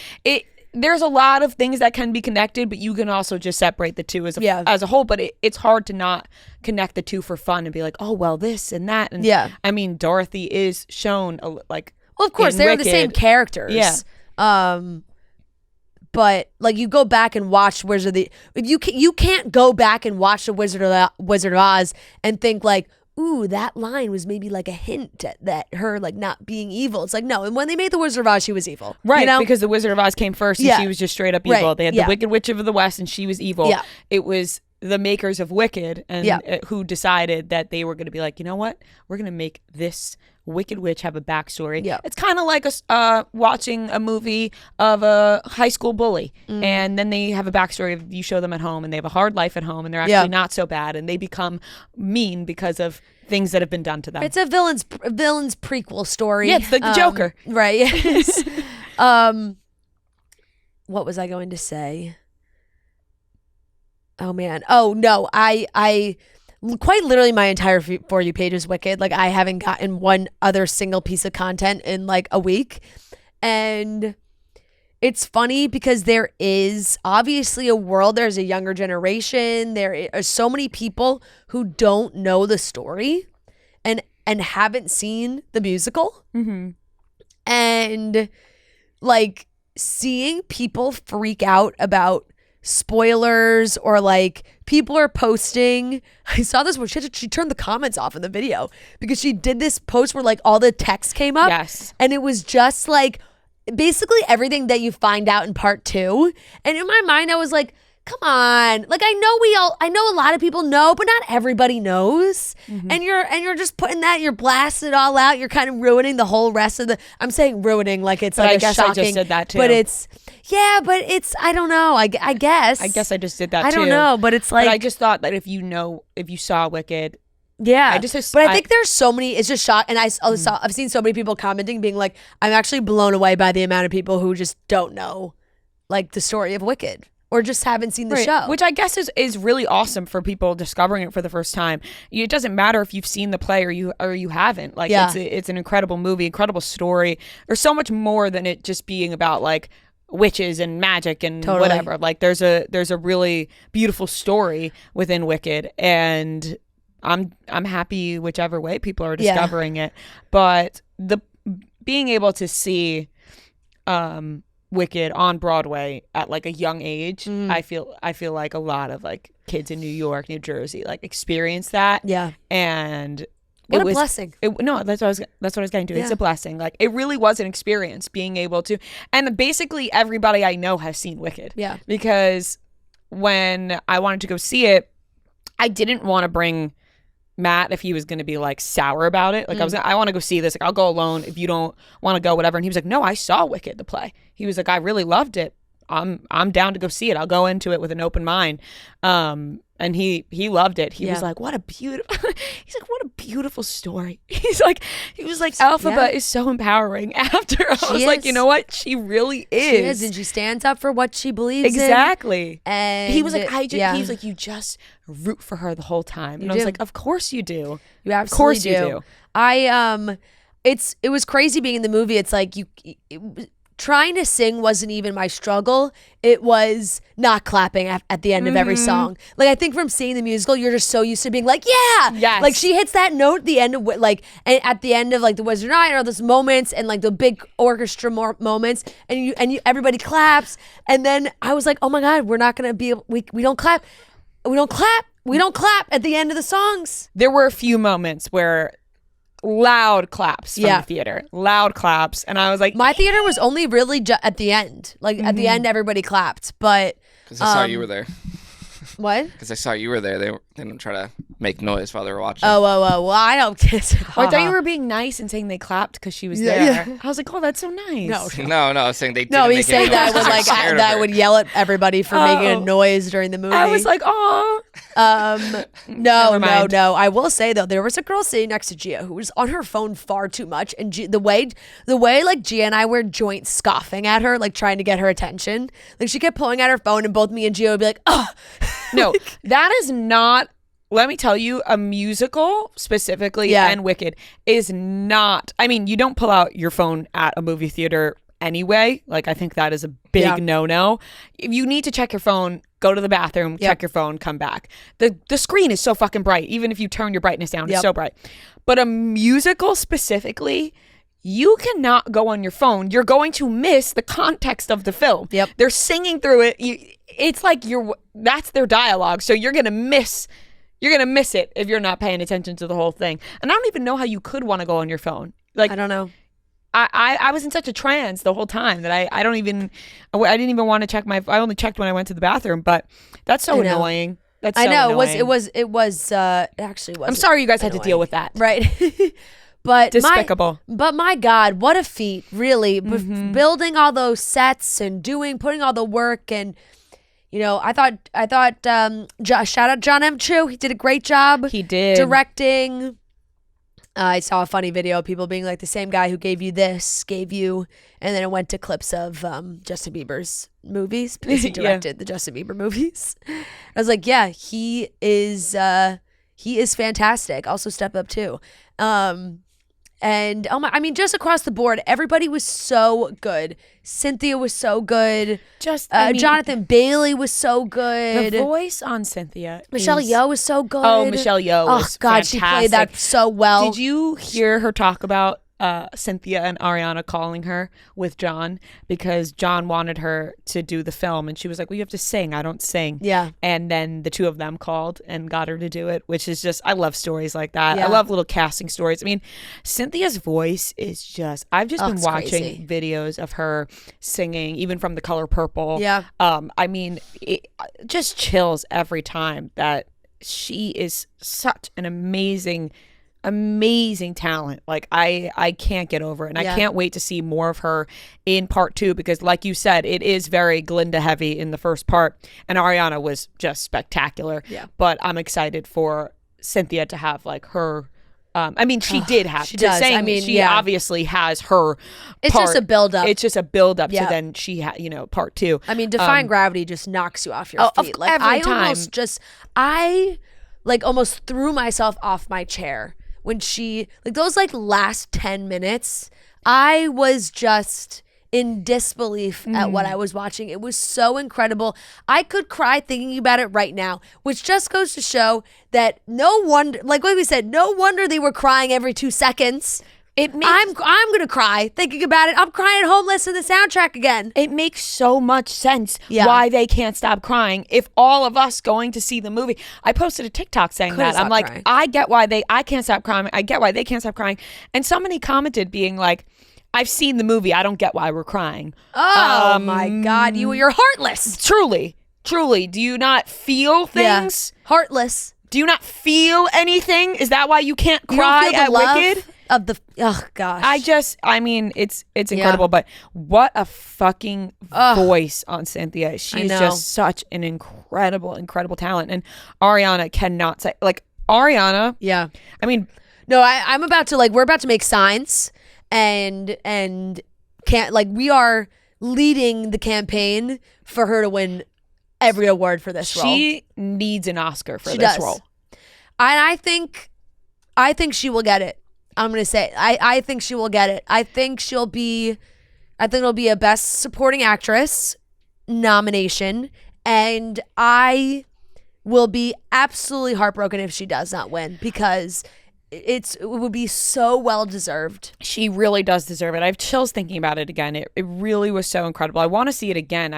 there's a lot of things that can be connected, but you can also just separate the two as a whole. But it's hard to not connect the two for fun and be like, oh, well, this and that. And I mean, Dorothy is shown like, well, of course, they're the same characters. Yeah. But like, you go back and watch you can't go back and watch the Wizard of Oz and think like, ooh, that line was maybe like a hint at that her like not being evil. It's like, no. And when they made the Wizard of Oz, she was evil, right? You know? Because the Wizard of Oz came first, and she was just straight up evil. They had the Wicked Witch of the West, and she was evil. Yeah. It was the makers of Wicked and who decided that they were going to be like, you know what, we're going to make this Wicked Witch have a backstory. Yeah. It's kind of like watching a movie of a high school bully, and then they have a backstory of you show them at home, and they have a hard life at home, and they're actually not so bad, and they become mean because of things that have been done to them. It's a villain's prequel story. Yeah, it's like the Joker. Right. Yes. What was I going to say? Oh man. Oh no. I quite literally my entire For You page is Wicked. Like I haven't gotten one other single piece of content in like a week. And it's funny because there is obviously a world, there's a younger generation. There are so many people who don't know the story and haven't seen the musical. Mm-hmm. And like seeing people freak out about spoilers or like people are posting. I saw this where she turned the comments off in the video because she did this post where like all the text came up. Yes. And it was just like basically everything that you find out in part 2. And in my mind I was like, come on. Like I know a lot of people know, but not everybody knows. Mm-hmm. And you're just putting that, you're blasting it all out. You're kind of ruining the whole rest of the, I'm saying ruining like it's but like I a guess shocking, I just did that too. But it's, yeah, but it's, I don't know. I guess. I guess I just did that too. I don't know, but it's like. But I just thought that if you saw Wicked. Yeah. But I think there's so many, it's just shock. And I've seen so many people commenting being like, I'm actually blown away by the amount of people who just don't know like the story of Wicked. Or just haven't seen the show. Which I guess is really awesome for people discovering it for the first time. It doesn't matter if you've seen the play or you haven't. Like it's an incredible movie, incredible story. There's so much more than it just being about like witches and magic and whatever. Like there's a really beautiful story within Wicked, and I'm happy whichever way people are discovering it. But the being able to see Wicked on Broadway at like a young age, I feel like a lot of like kids in New York, New Jersey, like experience that. Yeah. And what a blessing. No, that's what I was getting to. Yeah. It's a blessing. Like it really was an experience being able to, and basically everybody I know has seen Wicked. Yeah. Because when I wanted to go see it, I didn't want to bring Matt if he was going to be like sour about it. Like I want to go see this. Like I'll go alone if you don't want to go, whatever. And he was like, no, I saw Wicked, the play. He was like, I really loved it. I'm down to go see it. I'll go into it with an open mind. And he loved it. He was like, what a beautiful, he's like, what a beautiful story. He was like, Elphaba is so empowering after. I was like, you know what? She really is. She is. And she stands up for what she believes exactly. in. And he was like, he's like, you just root for her the whole time. And I was like, of course you do. You absolutely do. It was crazy being in the movie. It's like trying to sing wasn't even my struggle. It was not clapping at the end of every song. Like I think from seeing the musical, you're just so used to being like, yeah, yes. Like she hits that note at the end of like, and at the end of like the Wizard Night or those moments and like the big orchestra moments, and you everybody claps, and then I was like, oh my God, we're not gonna be we don't clap at the end of the songs. There were a few moments where loud claps from the theater. Loud claps. And I was like... My theater was only really at the end. Like, at the end, everybody clapped. But... Because I saw you were there. What? Because I saw you were there. They didn't try to make noise while they were watching. Oh. Well, I don't guess. I thought you were being nice and saying they clapped because she was there. Yeah. I was like, oh, that's so nice. No, I was saying they didn't. No, he's make saying any that noise. I would yell at everybody for making a noise during the movie. I was like, oh. No. I will say though, there was a girl sitting next to Gia who was on her phone far too much, and the way like Gia and I were joint scoffing at her, like trying to get her attention. Like she kept pulling out her phone, and both me and Gia would be like, oh. No, that is not. Let me tell you, a musical specifically and Wicked is not. I mean, you don't pull out your phone at a movie theater anyway. Like, I think that is a big no-no. If you need to check your phone, go to the bathroom, check your phone, come back. The screen is so fucking bright. Even if you turn your brightness down, it's so bright. But a musical specifically, you cannot go on your phone. You're going to miss the context of the film. Yep. They're singing through it. It's like that's their dialogue. So you're going to miss it if you're not paying attention to the whole thing. And I don't even know how you could want to go on your phone. Like, I don't know. I was in such a trance the whole time that I didn't even want to check I only checked when I went to the bathroom, but that's so annoying. That's so annoying. It actually was. I'm sorry you guys had to deal with that. Right. But Despicable. But my God, what a feat, really. Building all those sets and putting all the work. And, you know, I thought, shout out John M. Chu. He did a great job. He did. Directing. I saw a funny video of people being like, the same guy who gave you this, gave you, and then it went to clips of Justin Bieber's movies because he directed the Justin Bieber movies. I was like, yeah, he is fantastic. Also Step Up too. And I mean, just across the board, everybody was so good. Cynthia was so good. Jonathan Bailey was so good. The voice on Cynthia. Michelle Yeoh was so good. Oh, Michelle Yeoh was fantastic. She played that so well. Did you hear her talk about Cynthia and Ariana calling her with John because John wanted her to do the film and she was like, well, you have to sing. I don't sing. Yeah. And then the two of them called and got her to do it, which is just, I love stories like that. Yeah. I love little casting stories. I mean, Cynthia's voice is just, I've just been watching videos of her singing, even from The Color Purple. Yeah. I mean, it just chills every time that she is such an amazing talent. Like I can't get over it, and I can't wait to see more of her in part 2 because, like you said, it is very Glinda heavy in the first part, and Ariana was just spectacular. Yeah. But I'm excited for Cynthia to have like her. I mean, she did have. She does. Saying I mean, she obviously has her. It's part. just a build up. It's just a build up to then she part 2. I mean, Defying Gravity just knocks you off your feet. Like every time. I almost threw myself off my chair when she, like, those like last 10 minutes, I was just in disbelief at what I was watching. It was so incredible. I could cry thinking about it right now, which just goes to show that no wonder, like we said, no wonder they were crying every 2 seconds. I'm gonna cry thinking about it. I'm crying at home listening to the soundtrack again. It makes so much sense why they can't stop crying. If all of us going to see the movie, I posted a TikTok saying that. I'm like, crying. I get why I can't stop crying. I get why they can't stop crying. And somebody commented being like, I've seen the movie. I don't get why we're crying. Oh my God, you're heartless. Truly. Do you not feel things? Yeah. Heartless. Do you not feel anything? Is that why you can't cry at Wicked? Gosh. I mean, it's incredible, but what a fucking voice on Cynthia. She's just such an incredible talent. And Ariana cannot say, like, Ariana. Yeah. I mean, no, I'm about to, like, we're about to make signs and can't, like, we are leading the campaign for her to win every award for this role. She needs an Oscar for this role. And I think she will get it. I'm going to say, I think she will get it. I think it'll be a Best Supporting Actress nomination. And I will be absolutely heartbroken if she does not win because it would be so well deserved. She really does deserve it. I have chills thinking about it again. It really was so incredible. I want to see it again.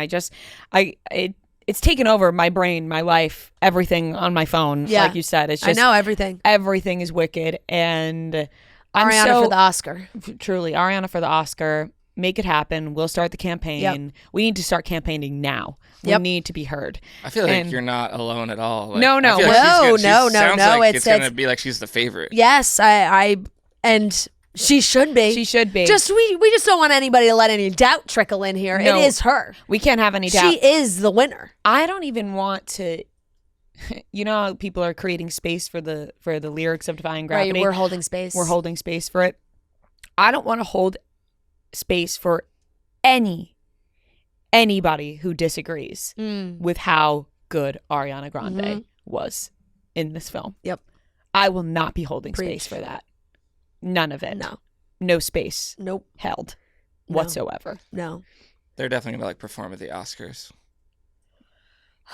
It's taken over my brain, my life, everything on my phone. Yeah. Like you said, it's just, I know everything. Everything is Wicked, and Ariana for the Oscar. Truly, Ariana for the Oscar. Make it happen. We'll start the campaign. Yep. We need to start campaigning now. We need to be heard. I feel like you're not alone at all. Like, no. Like no. It's gonna be like she's the favorite. Yes, and she should be. She should be. Just we just don't want anybody to let any doubt trickle in here. No, it is her. We can't have any doubt. She is the winner. I don't even want to. You know how people are creating space for the lyrics of Defying Gravity. Right, we're holding space. We're holding space for it. I don't want to hold space for anybody who disagrees with how good Ariana Grande was in this film. Yep. I will not be holding space for that. None of it. No space. Nope. Held whatsoever. No. They're definitely gonna perform at the Oscars.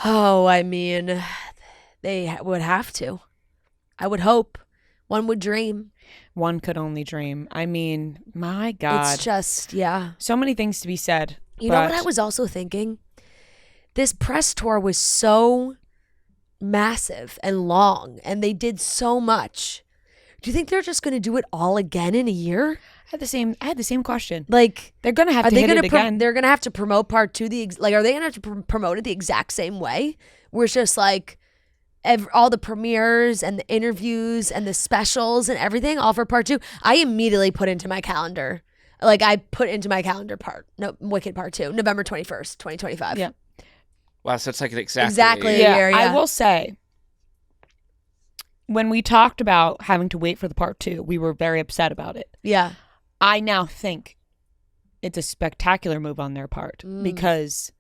Oh, I mean, they would have to. I would hope. One would dream. One could only dream. I mean, my God. It's just, so many things to be said. You know what I was also thinking? This press tour was so massive and long, and they did so much. Do you think they're just going to do it all again in a year? I had the same question. Like, they're going to have to hit it again. They're going to have to promote part 2. Are they going to have to promote it the exact same way? Where it's just like, all the premieres and the interviews and the specials and everything, all for part 2, I immediately put into my calendar. Like I put into my calendar Wicked Part 2, November 21st, 2025. Yeah. Wow, so it's like exactly Exactly. a year. Yeah. I will say, when we talked about having to wait for the part 2, we were very upset about it. Yeah. I now think it's a spectacular move on their part because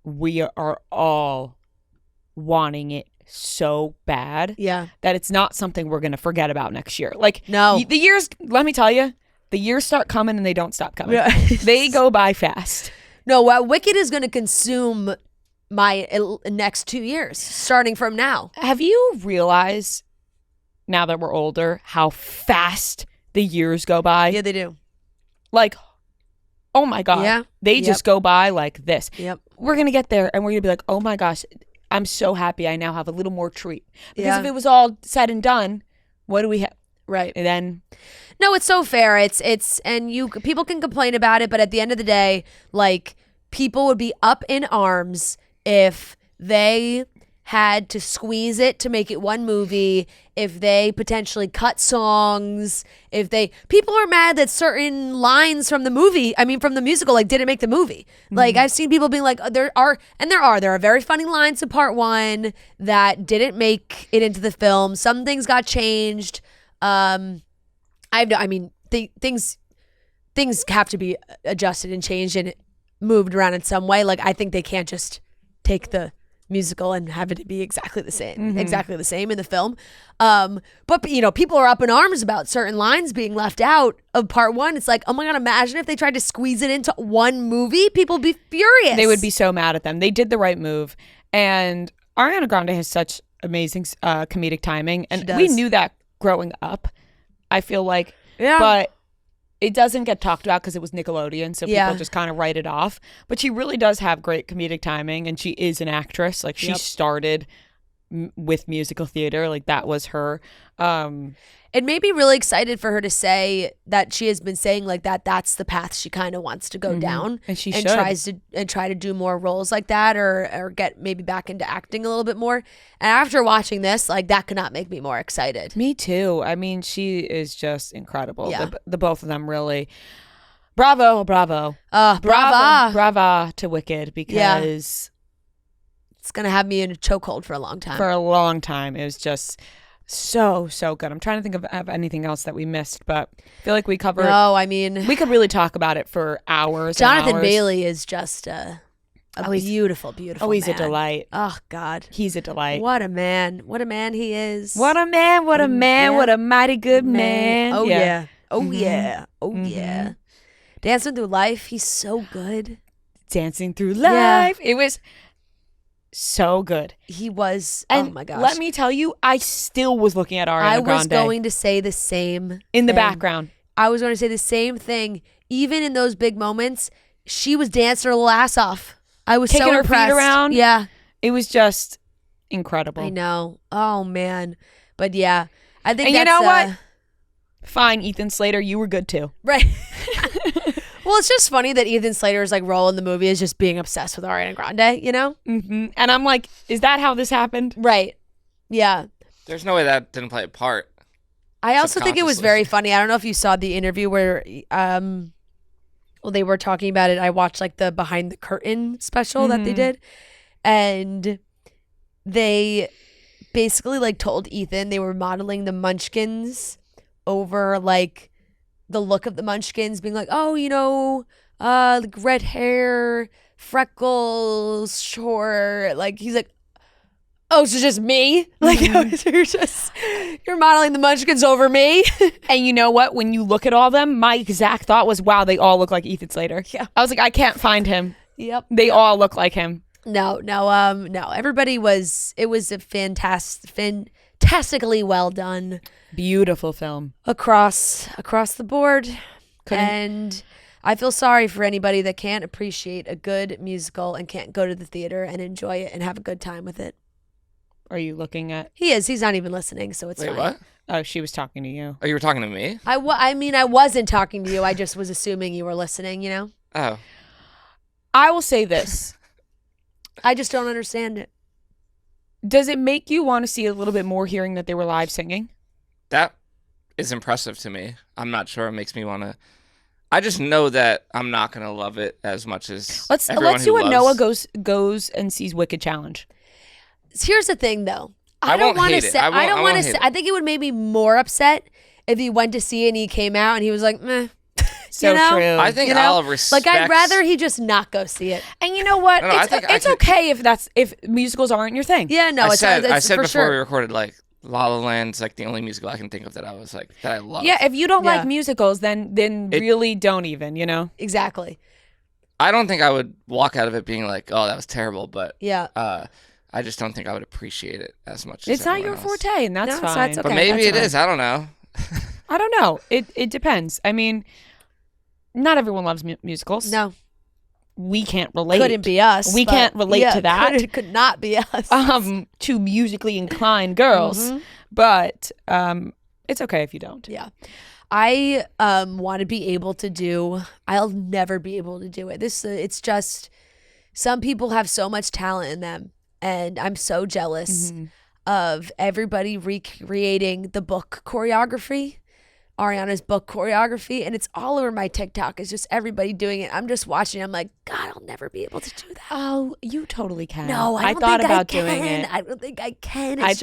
we are all wanting it so bad that it's not something we're going to forget about next year. Like, no. The years, let me tell you, the years start coming and they don't stop coming. They go by fast. No, Wicked is going to consume my next 2 years, starting from now. Have you realized, now that we're older, how fast the years go by? Yeah, they do. Like, oh my God. Yeah. They just go by like this. Yep. We're going to get there and we're going to be like, oh my gosh, I'm so happy I now have a little more treat. Because if it was all said and done, what do we have? Right. And then... No, it's so fair. People can complain about it, but at the end of the day, like, people would be up in arms if they had to squeeze it to make it one movie, if they potentially cut songs, people are mad that certain lines from the musical, like, didn't make the movie. Like, I've seen people being like, there are very funny lines in part 1 that didn't make it into the film. Some things got changed. Things have to be adjusted and changed and moved around in some way. Like, I think they can't just take the musical and have it be exactly the same in the film. But people are up in arms about certain lines being left out of part 1. It's like, oh my God, imagine if they tried to squeeze it into one movie. People would be furious. They would be so mad at them. They did the right move. And Ariana Grande has such amazing comedic timing. And we knew that growing up, I feel like. Yeah. But it doesn't get talked about because it was Nickelodeon, so people just kind of write it off. But she really does have great comedic timing, and she is an actress. Like, she started with musical theater. Like, that was her. It made me really excited for her to say that she has been saying, like, that's the path she kind of wants to go down. And she try to do more roles like that or get maybe back into acting a little bit more. And after watching this, like, that could not make me more excited. Me too. I mean, she is just incredible. Yeah. The both of them really. Bravo. Brava to Wicked, because it's going to have me in a chokehold for a long time. For a long time. It was just so good. I'm trying to think of anything else that we missed, but I feel like we covered. No, I mean, we could really talk about it for hours. Jonathan and hours. Bailey is just a beautiful always man. A delight. Oh God, he's a delight. What a man he is. What a man. What a man. What a mighty good man. Oh yeah. Oh yeah. Dancing Through Life. He's so good. Dancing Through Life. It was so good. He was. And oh my gosh. Let me tell you, I still was looking at Ariana Grande. I was going to say the same in the background. I was going to say the same thing. Even in those big moments, she was dancing her little ass off. I was taking so her impressed. Feet around. Yeah. It was just incredible. I know. Oh man. But yeah, I think. And that's, you know what? Fine, Ethan Slater, you were good too. Right. Well, it's just funny that Ethan Slater's like role in the movie is just being obsessed with Ariana Grande, you know? Mm-hmm. And I'm like, is that how this happened? Right. Yeah. There's no way that didn't play a part. I also think it was very funny. I don't know if you saw the interview where they were talking about it. I watched like the behind the curtain special that they did. And they basically like told Ethan they were modeling the Munchkins over like the look of the Munchkins, being like, oh, like red hair, freckles, short. Like, he's like, oh, so just me? Like, you're modeling the Munchkins over me? And you know what? When you look at all of them, my exact thought was, wow, they all look like Ethan Slater. Yeah. I was like, I can't find him. Yep. They all look like him. No. Everybody it was a fantastically well done. Beautiful film. Across the board. And I feel sorry for anybody that can't appreciate a good musical and can't go to the theater and enjoy it and have a good time with it. Are you looking at? He is. He's not even listening, so it's fine. Wait, what? Oh, she was talking to you. Oh, you were talking to me? I wasn't talking to you. I just was assuming you were listening, you know? Oh. I will say this. I just don't understand it. Does it make you want to see a little bit more hearing that they were live singing? That is impressive to me. I'm not sure it makes me want to. I just know that I'm not going to love it as much as Let's do a Noah goes and sees Wicked challenge. Here's the thing, though. I don't won't want to hate it. say. I don't want to say. I think it would make me more upset if he went to see it and he came out and he was like, meh. So true. I think I'll respect. Like, I'd rather he just not go see it. And you know what? No, it's okay if musicals aren't your thing. Yeah, no, I said for before sure. we recorded, like, La La Land's like the only musical I can think of that I was like that I love. Yeah, if you don't like musicals, then really don't even, you know? Exactly. I don't think I would walk out of it being like, oh, that was terrible, but yeah. I just don't think I would appreciate it as much. It's as not your else. forte, and that's fine. So that's okay. But maybe that's it is. I don't know. I don't know. It depends. I mean, not everyone loves musicals. No. We can't relate. Couldn't be us. We can't relate to that. Could not be us. To musically inclined girls. But it's okay if you don't. Yeah. I want to be able to do. I'll never be able to do it. It's just some people have so much talent in them, and I'm so jealous of everybody recreating the book choreography. Ariana's book choreography, and it's all over my TikTok. It's just everybody doing it. I'm just watching. I'm like, God, I'll never be able to do that. Oh, you totally can. No, I don't thought think about I can. doing it. I don't think I can. I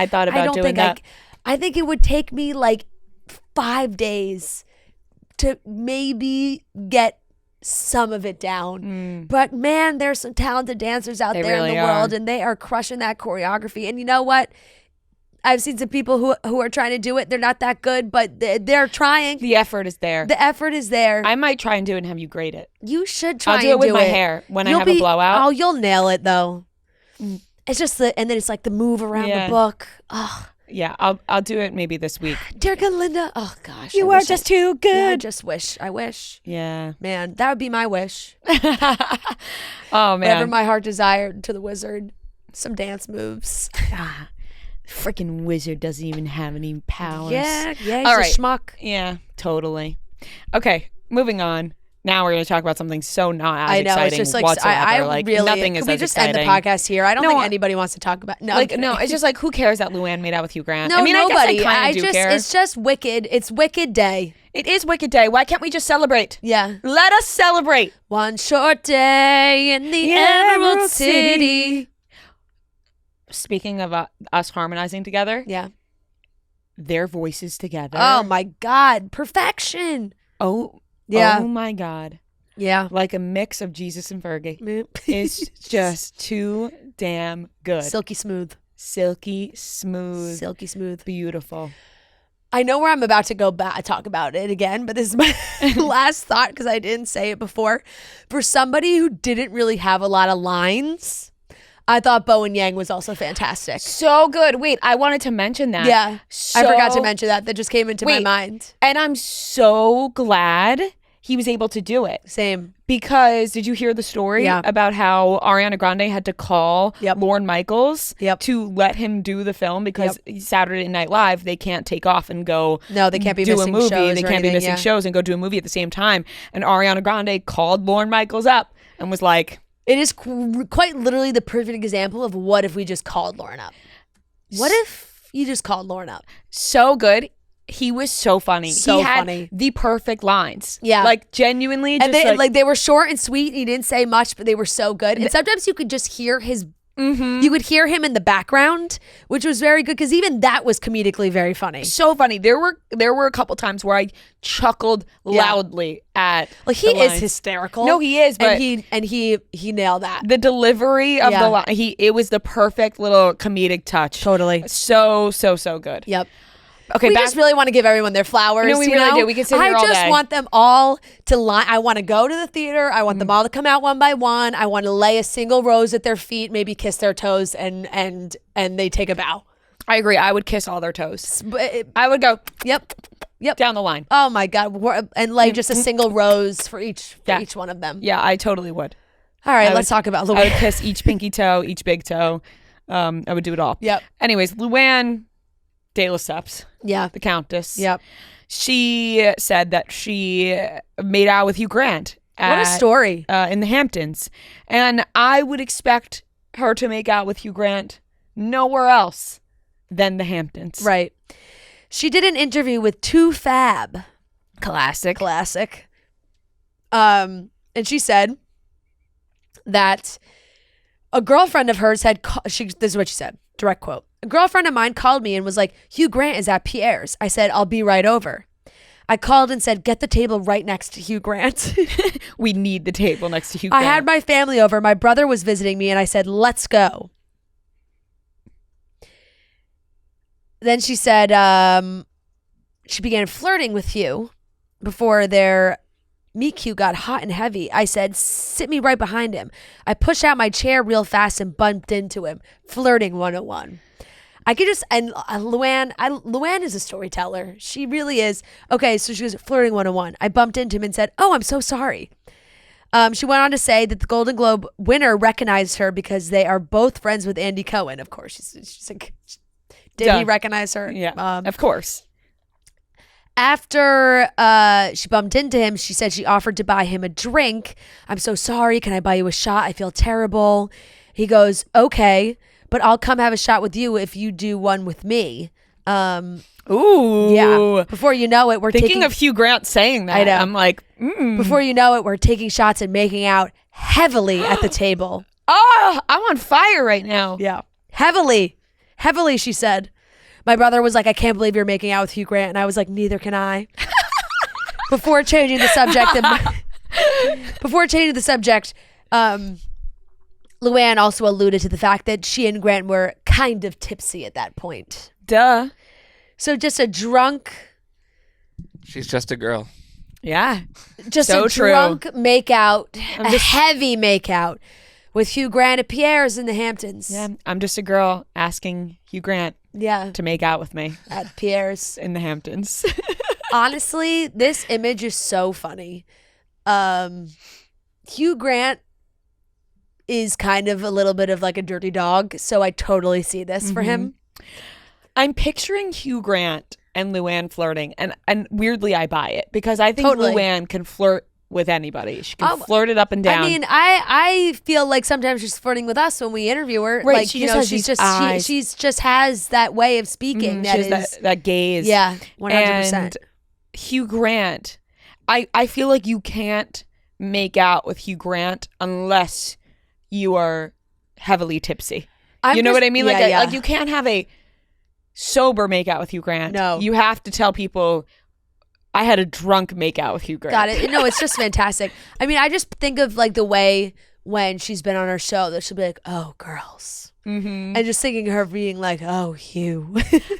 thought about doing that. I think it would take me like 5 days to maybe get some of it down. But man, there's some talented dancers out there really in the world, and they are crushing that choreography. And you know what? I've seen some people who are trying to do it. They're not that good, but they're trying. The effort is there. The effort is there. I might try and do it and have you grade it. You should try. I'll do it with my hair when I have a blowout. Oh, you'll nail it though. It's just and then it's like the move around the book. Oh. Yeah, I'll do it maybe this week. Dear good Linda. Oh gosh. You are just too good. Yeah, I just wish. I wish. Yeah. Man, that would be my wish. Oh man. Whatever my heart desired to the wizard. Some dance moves. Freaking wizard doesn't even have any powers. Yeah, he's All a right. schmuck. Yeah, totally. Okay, moving on. Now we're going to talk about something so not as I know, exciting it's just like whatsoever. I like really. nothing is Can we as just exciting. end the podcast here? I don't No, think anybody wants to talk about. No, It's just like who cares that Luann made out with Hugh Grant? No, I mean, nobody. I guess I kind of do care. It's just Wicked. It's Wicked Day. It is Wicked Day. Why can't we just celebrate? Yeah. Let us celebrate. One short day in the Emerald City. Speaking of us harmonizing together, Yeah. their voices together. Oh my God, perfection. Oh, Yeah. Oh my God. Yeah. Like a mix of Jesus and Fergie. It's just too damn good. Silky smooth. Silky smooth. Silky smooth. Beautiful. I know where I'm about to go back talk about it again, but this is my last thought because I didn't say it before. For somebody who didn't really have a lot of lines, I thought Bo and Yang was also fantastic. So good. Wait, I wanted to mention that. Yeah. I forgot to mention that. That just came into my Wait. mind. And I'm so glad he was able to do it. Same. Because did you hear the story about how Ariana Grande had to call Lorne Michaels to let him do the film because Saturday Night Live, they can't take off and go No, they can't be do a missing movie. shows They or can't be anything, missing shows and go do a movie at the same time. And Ariana Grande called Lorne Michaels up and was like, it is quite literally the perfect example of what if we just called Lauren up. What if you just called Lauren up? So good. He was so funny. So he had funny. the perfect lines. Yeah. Like genuinely And just they, they were short and sweet. He didn't say much, but they were so good. And sometimes you could just hear his you could hear him in the background, which was very good because even that was comedically very funny. so funny. There were a couple times where I chuckled loudly at Like he the is lines. hysterical. No, he is, but and he nailed that. the delivery of Yeah. the line, it was the perfect little comedic touch. Totally. So good. Yep. Okay, We back just really want to give everyone their flowers. No, we you really know? do. We could sit here all I just day. want them all to line. I want to go to the theater. I want them all to come out one by one. I want to lay a single rose at their feet, maybe kiss their toes, and they take a bow. I agree. I would kiss all their toes. But I would go yep. down the line. Oh my God! And lay just a single rose for each one of them. Yeah, I totally would. All right, I let's would- talk about I would Luann. kiss each pinky toe, each big toe. I would do it all. Yep. Anyways, Luann de Lesseps, Yeah. the Countess. Yep. She said that she made out with Hugh Grant. What a story. In the Hamptons. And I would expect her to make out with Hugh Grant nowhere else than the Hamptons. Right. She did an interview with Too Fab. Classic. And she said that a girlfriend of hers had this is what she said, direct quote. A girlfriend of mine called me and was like, Hugh Grant is at Pierre's. I said, I'll be right over. I called and said, get the table right next to Hugh Grant. We need the table next to Hugh Grant. I had my family over. My brother was visiting me and I said, let's go. Then she said she began flirting with Hugh before their meet cute got hot and heavy. I said, sit me right behind him. I pushed out my chair real fast and bumped into him. Flirting 101. I could just, and Luann is a storyteller. She really is. Okay, so she was flirting 101. I bumped into him and said, oh, I'm so sorry. She went on to say that the Golden Globe winner recognized her because they are both friends with Andy Cohen. Of course, she's like, did he recognize her? Yeah, of course. After she bumped into him, she said she offered to buy him a drink. I'm so sorry. Can I buy you a shot? I feel terrible. He goes, okay, but I'll come have a shot with you if you do one with me. Ooh. Yeah. Before you know it, we're thinking of Hugh Grant saying that. I know. I'm like, Before you know it, we're taking shots and making out heavily at the table. Oh, I'm on fire right now. Yeah. Heavily, she said. My brother was like, I can't believe you're making out with Hugh Grant. And I was like, neither can I. Before changing the subject, Luann also alluded to the fact that she and Grant were kind of tipsy at that point. Duh. So just a drunk. She's just a girl. Yeah. Just so a drunk makeout, heavy makeout with Hugh Grant at Pierre's in the Hamptons. Yeah, I'm just a girl asking Hugh Grant to make out with me at Pierre's in the Hamptons. Honestly, this image is so funny. Hugh Grant is kind of a little bit of like a dirty dog, so I totally see this for him. I'm picturing Hugh Grant and Luann flirting, and weirdly I buy it because I think Luann can flirt with anybody. She can flirt it up and down. I mean, I feel like sometimes she's flirting with us when we interview her. Right, like, she just has that way of speaking. She has that gaze. Yeah, 100%. And Hugh Grant, I feel like you can't make out with Hugh Grant unless you are heavily tipsy. You know what I mean? Like you can't have a sober makeout with Hugh Grant. No. You have to tell people, I had a drunk makeout with Hugh Grant. Got it. No, it's just fantastic. I mean, I just think of like the way when she's been on her show that she'll be like, oh, girls. And just thinking of her being like, oh, Hugh.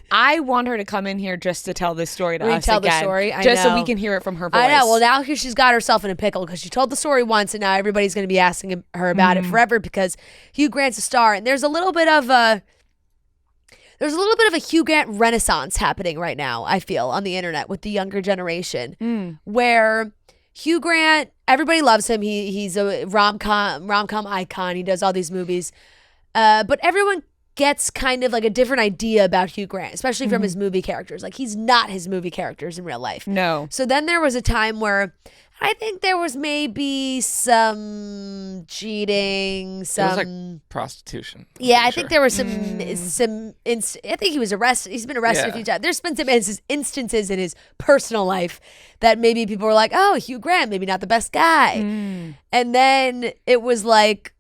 I want her to come in here just to tell this story to us Retell again. The story. Just so we can hear it from her voice. I know. Well, now she's got herself in a pickle because she told the story once and now everybody's going to be asking her about it forever because Hugh Grant's a star. And there's a little bit of a Hugh Grant renaissance happening right now, I feel, on the internet with the younger generation, where Hugh Grant, everybody loves him. He's a rom-com icon. He does all these movies. But everyone gets kind of like a different idea about Hugh Grant, especially from his movie characters. Like, he's not his movie characters in real life. No. So then there was a time where I think there was maybe some cheating, some... It was like prostitution. Yeah, I think there was some I think he was arrested. He's been arrested a few times. There's been some instances in his personal life that maybe people were like, oh, Hugh Grant, maybe not the best guy. And then it was like,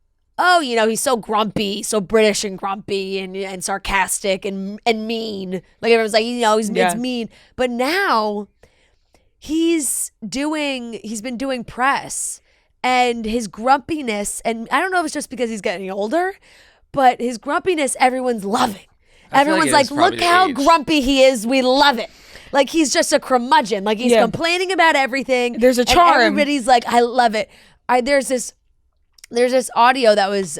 oh, you know, he's so grumpy, so British and grumpy and sarcastic and mean. Like everyone's like, you know, it's mean. But now he's been doing press, and his grumpiness, and I don't know if it's just because he's getting older, but his grumpiness everyone's loving. Everyone's like look how grumpy he is. We love it. Like he's just a curmudgeon. Like he's complaining about everything. There's a charm. Everybody's like, I love it. There's this audio that was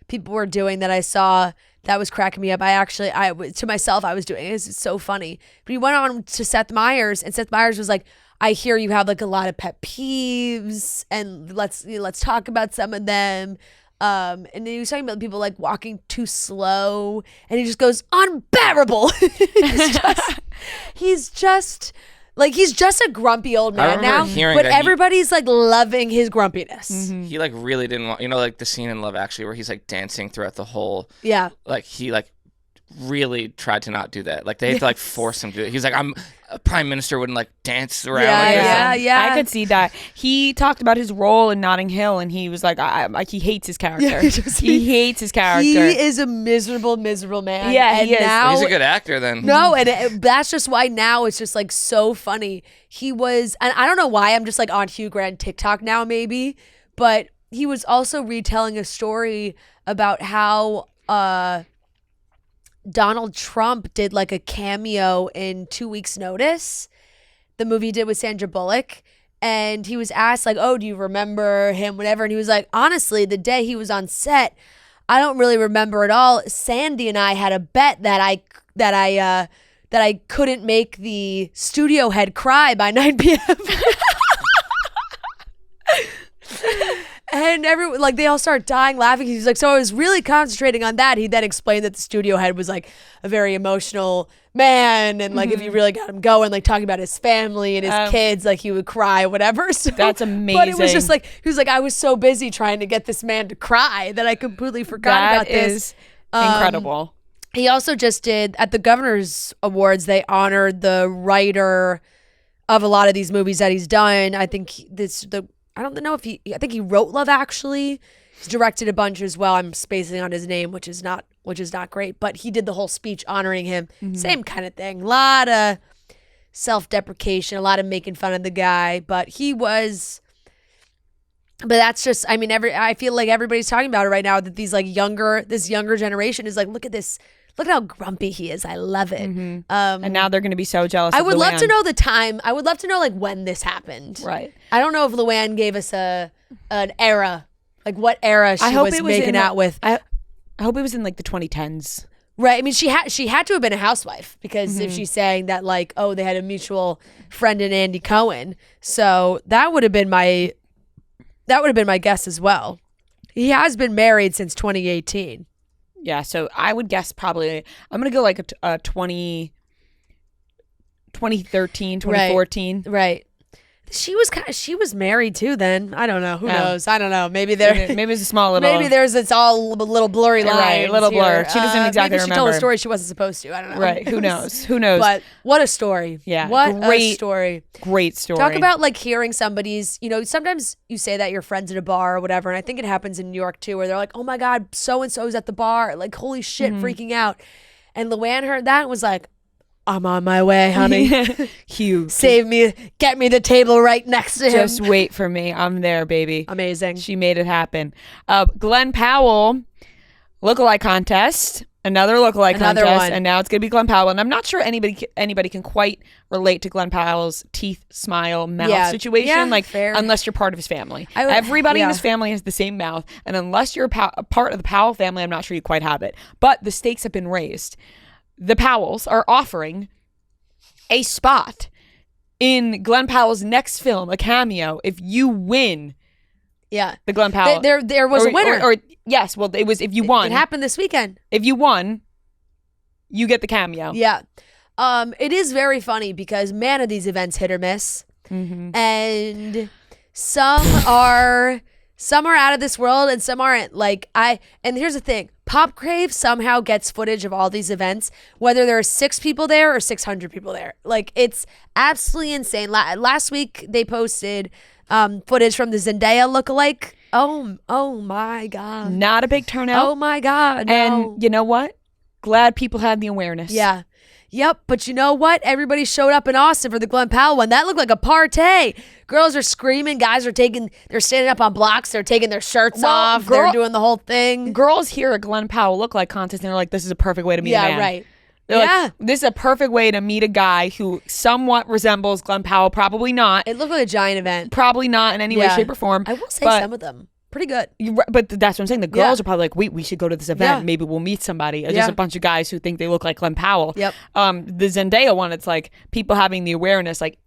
people were doing that I saw that was cracking me up. To myself, I was doing it. It's so funny. But he went on to Seth Meyers, and Seth Meyers was like, I hear you have like a lot of pet peeves, and let's talk about some of them. And he was talking about people like walking too slow, and he just goes, unbearable. He's just Like, he's just a grumpy old man now, but everybody's like loving his grumpiness. Mm-hmm. He like really didn't want, like the scene in Love Actually where he's like dancing throughout the whole. Yeah. Like he like really tried to not do that. Like they had to like force him to do it. He's like, I'm a prime minister wouldn't like dance around. Yeah. I could see that. He talked about his role in Notting Hill, and he was like, he hates his character. He hates his character. He is a miserable man. Yeah, he is. Now, he's a good actor then. No, and that's just why now it's just like so funny. He was, and I don't know why I'm just like on Hugh Grant TikTok now maybe, but he was also retelling a story about how Donald Trump did like a cameo in 2 Weeks Notice, the movie he did with Sandra Bullock. And he was asked like, oh, do you remember him, whatever? And he was like, honestly, the day he was on set, I don't really remember at all. Sandy and I had a bet that I couldn't make the studio head cry by 9 p.m. And everyone, like, they all start dying laughing. He's like, so I was really concentrating on that. He then explained that the studio head was like a very emotional man, and like if you really got him going, like talking about his family and his kids, like he would cry, whatever. So, that's amazing. But it was just like, he was like, I was so busy trying to get this man to cry that I completely forgot about this. Incredible. He also just did, at the Governor's Awards, they honored the writer of a lot of these movies that he's done. I think I don't know if I think he wrote Love Actually. He's directed a bunch as well. I'm spacing on his name, which is not great, but he did the whole speech honoring him. Mm-hmm. Same kind of thing. A lot of self-deprecation, a lot of making fun of the guy, but that's just, I mean, I feel like everybody's talking about it right now, that this younger generation is like, look at how grumpy he is. I love it. Mm-hmm. And now they're going to be so jealous. I would love to know the time. I would love to know like when this happened. Right. I don't know if Luann gave us an era, like what era she was making out with. I hope it was in like the 2010s. Right. I mean, she had to have been a housewife, because if she's saying that like, oh, they had a mutual friend in Andy Cohen, so that would have been my guess as well. He has been married since 2018. Yeah, so I would guess probably, I'm going to go like a 2013, 2014. Right. She was married too then. I don't know. Who knows? I don't know. Maybe it's a small little. Maybe it's all little blurry lines. Right, little blur. She doesn't exactly maybe remember. She told a story she wasn't supposed to. I don't know. Right. Who knows? Who knows? But what a story. Yeah. What a story. Great story. Talk about like hearing somebody's, sometimes you say that your friend's at a bar or whatever, and I think it happens in New York too, where they're like, oh my God, so-and-so's at the bar. Like, holy shit, freaking out. And Luann heard that and was like, I'm on my way, honey. Hugh, save me, get me the table right next to him. Just wait for me. I'm there, baby. Amazing. She made it happen. Glen Powell, lookalike contest. Another lookalike contest, one. And now it's gonna be Glen Powell. And I'm not sure anybody can quite relate to Glen Powell's teeth, smile, mouth situation. Like, fair. Unless you're part of his family. Everybody in his family has the same mouth, and unless you're a part of the Powell family, I'm not sure you quite have it. But the stakes have been raised. The Powells are offering a spot in Glen Powell's next film, a cameo, if you win. Yeah, the Glen Powell. There was a winner. Or yes, well, it was if you won. It happened this weekend. If you won, you get the cameo. Yeah, it is very funny because man, are these events hit or miss, and some are out of this world and some aren't. And here's the thing. Popcrave somehow gets footage of all these events, whether there are 6 people there or 600 people there. Like, it's absolutely insane. Last week, they posted footage from the Zendaya lookalike. Oh my God. Not a big turnout. Oh my God. No. And you know what? Glad people had the awareness. Yeah. Yep, but you know what? Everybody showed up in Austin for the Glen Powell one. That looked like a party. Girls are screaming. Guys are they're standing up on blocks. They're taking their shirts off. They're doing the whole thing. Girls hear a Glen Powell lookalike contest and they're like, this is a perfect way to meet a man. Yeah, right. They're like, this is a perfect way to meet a guy who somewhat resembles Glen Powell. Probably not. It looked like a giant event. Probably not in any way, shape, or form. I will say some of them. Pretty good. But that's what I'm saying. The girls are probably like, we should go to this event. Yeah. Maybe we'll meet somebody. Just a bunch of guys who think they look like Glen Powell. Yep. The Zendaya one, it's like people having the awareness, like,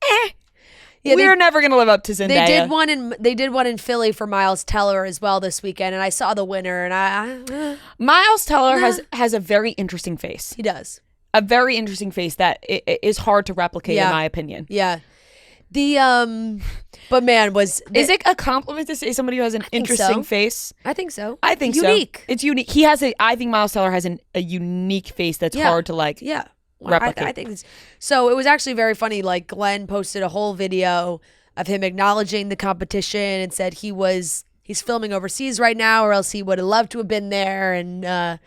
we're never going to live up to Zendaya. They did one in Philly for Miles Teller as well this weekend, and I saw the winner, and Miles Teller has a very interesting face. He does. A very interesting face that is hard to replicate, in my opinion. Yeah. But man, is it a compliment to say somebody who has an interesting face? I think so. I think unique. So. It's unique. I think Miles Teller has a unique face that's hard to like replicate. I think so. It was actually very funny. Like Glenn posted a whole video of him acknowledging the competition and said he's filming overseas right now, or else he would have loved to have been there and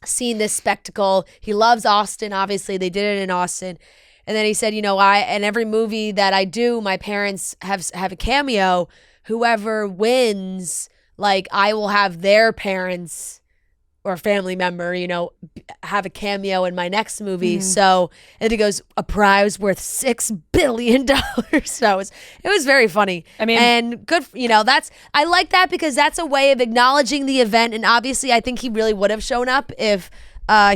seen this spectacle. He loves Austin. Obviously, they did it in Austin. And then he said, in every movie that I do, my parents have a cameo. Whoever wins, like I will have their parents or family member, have a cameo in my next movie. So, and he goes, a prize worth $6 billion. So it was very funny. I mean, and good, I like that because that's a way of acknowledging the event. And obviously I think he really would have shown up if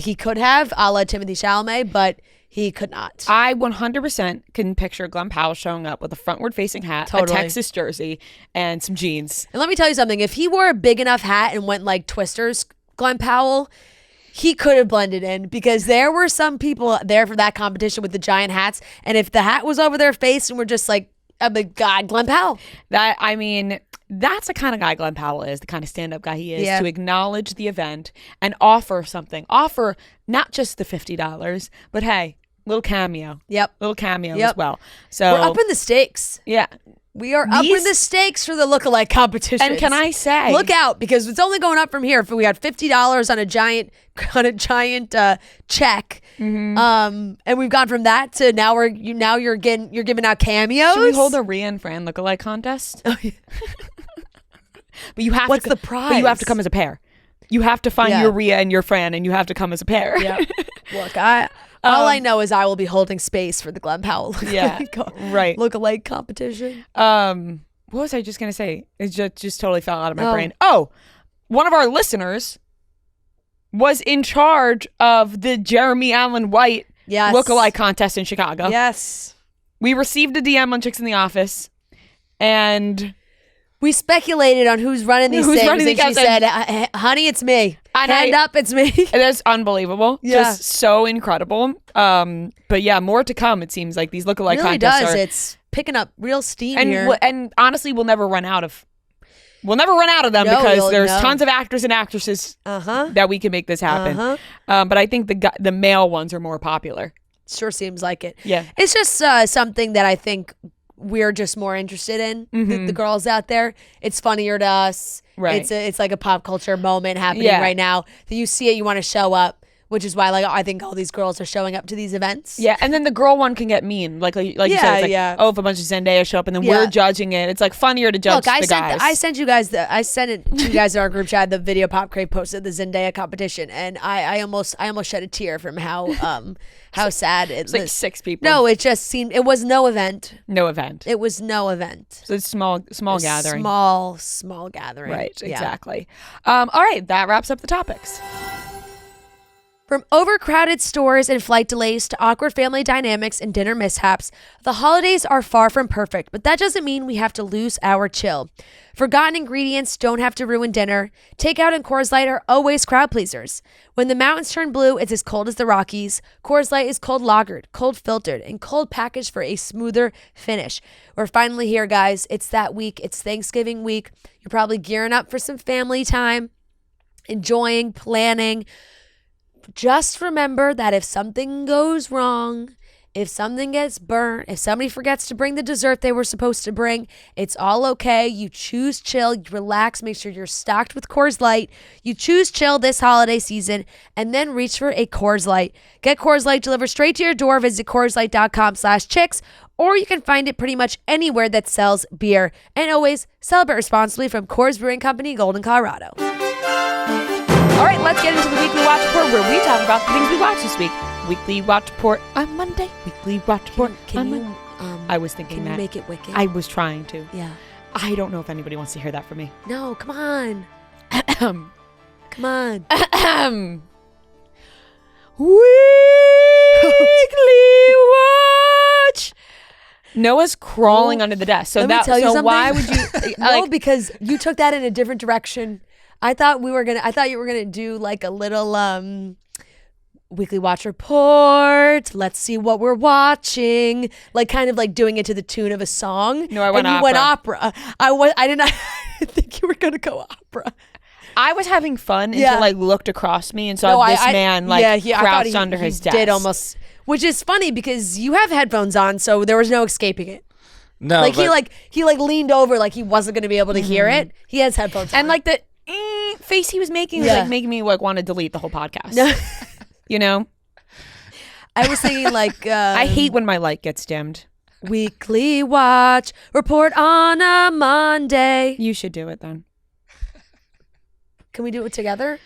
he could have, a la Timothée Chalamet, but he could not. I 100% can picture Glen Powell showing up with a frontward-facing hat, a Texas jersey, and some jeans. And let me tell you something. If he wore a big enough hat and went like Twisters, Glen Powell, he could have blended in because there were some people there for that competition with the giant hats. And if the hat was over their face and we're just like, oh my God, Glen Powell. That's the kind of guy Glen Powell is, the kind of stand-up guy he is, to acknowledge the event and offer something. Offer not just the $50, but hey, little cameo. Yep. Little cameo as well. So we're up in the stakes. Yeah. We are up in the stakes for the lookalike competition. And can I say, look out, because it's only going up from here. If we had $50 on a giant check, and we've gone from that to now you're giving out cameos. Should we hold a Rhea and Fran lookalike contest? Oh, yeah. But you have What's the prize? But you have to come as a pair. You have to find your Rhea and your Fran, and you have to come as a pair. Yeah. Look, all I know is I will be holding space for the Glen Powell lookalike competition. What was I just gonna say? It just totally fell out of my brain. Oh, one of our listeners was in charge of the Jeremy Allen White lookalike contest in Chicago. Yes. We received a DM on Chicks in the Office, and we speculated on who's running these things, and she said, honey, it's me. Hand up, it's me. That's unbelievable. Yeah. Just so incredible. But yeah, more to come, it seems like these lookalike contests it's picking up real steam here. And honestly, we'll never run out of them because there's tons of actors and actresses that we can make this happen. But I think the male ones are more popular. Sure seems like it. Yeah. It's just something that I think we're just more interested in, the girls out there. It's funnier to us. Right. It's like a pop culture moment happening right now. That you see it, you want to show up, which is why I think all these girls are showing up to these events. Yeah, and then the girl one can get mean. Like you said, it's like, oh, if a bunch of Zendaya show up and then we're judging it, it's like funnier to judge the guys. I sent it to you guys in our group chat, the video Pop Crave posted the Zendaya competition, and I almost shed a tear from how sad it was. Like 6 people. No, it just seemed, it was no event. No event. It was no event. So it's small gathering. Small gathering. Right, exactly. All right, that wraps up the topics. From overcrowded stores and flight delays to awkward family dynamics and dinner mishaps, the holidays are far from perfect, but that doesn't mean we have to lose our chill. Forgotten ingredients don't have to ruin dinner. Takeout and Coors Light are always crowd pleasers. When the mountains turn blue, it's as cold as the Rockies. Coors Light is cold lagered, cold filtered, and cold packaged for a smoother finish. We're finally here, guys. It's that week. It's Thanksgiving week. You're probably gearing up for some family time, enjoying, planning. Just remember that if something goes wrong, if something gets burnt, if somebody forgets to bring the dessert they were supposed to bring, it's all okay. You choose chill, you relax, make sure you're stocked with Coors Light. You choose chill this holiday season and then reach for a Coors Light. Get Coors Light delivered straight to your door. Visit CoorsLight.com/chicks, or you can find it pretty much anywhere that sells beer. And always celebrate responsibly from Coors Brewing Company, Golden, Colorado. All right, let's get into the Weekly Watch Report, where we talk about the things we watched this week. Weekly Watch Report on Monday. Weekly Watch Report on Monday. I was thinking can that. Can you make it wicked? I was trying to. Yeah. I don't know if anybody wants to hear that from me. No, come on. Come on. Weekly Watch. Noah's crawling under the desk. Let me tell you something. Why would you? No, because you took that in a different direction. I thought you were gonna do like a little weekly watch report. Let's see what we're watching. Like kind of like doing it to the tune of a song. No, I went and opera. You went opera. I did not think you were gonna go opera. I was having fun until I looked across me and saw man crouched under his desk. Did almost, which is funny because you have headphones on, so there was no escaping it. No, like he leaned over like he wasn't going to be able to hear it. He has headphones on. And like the face he was making was like making me like want to delete the whole podcast. No. You know? I was thinking like I hate when my light gets dimmed. Weekly watch report on a Monday. You should do it then. Can we do it together?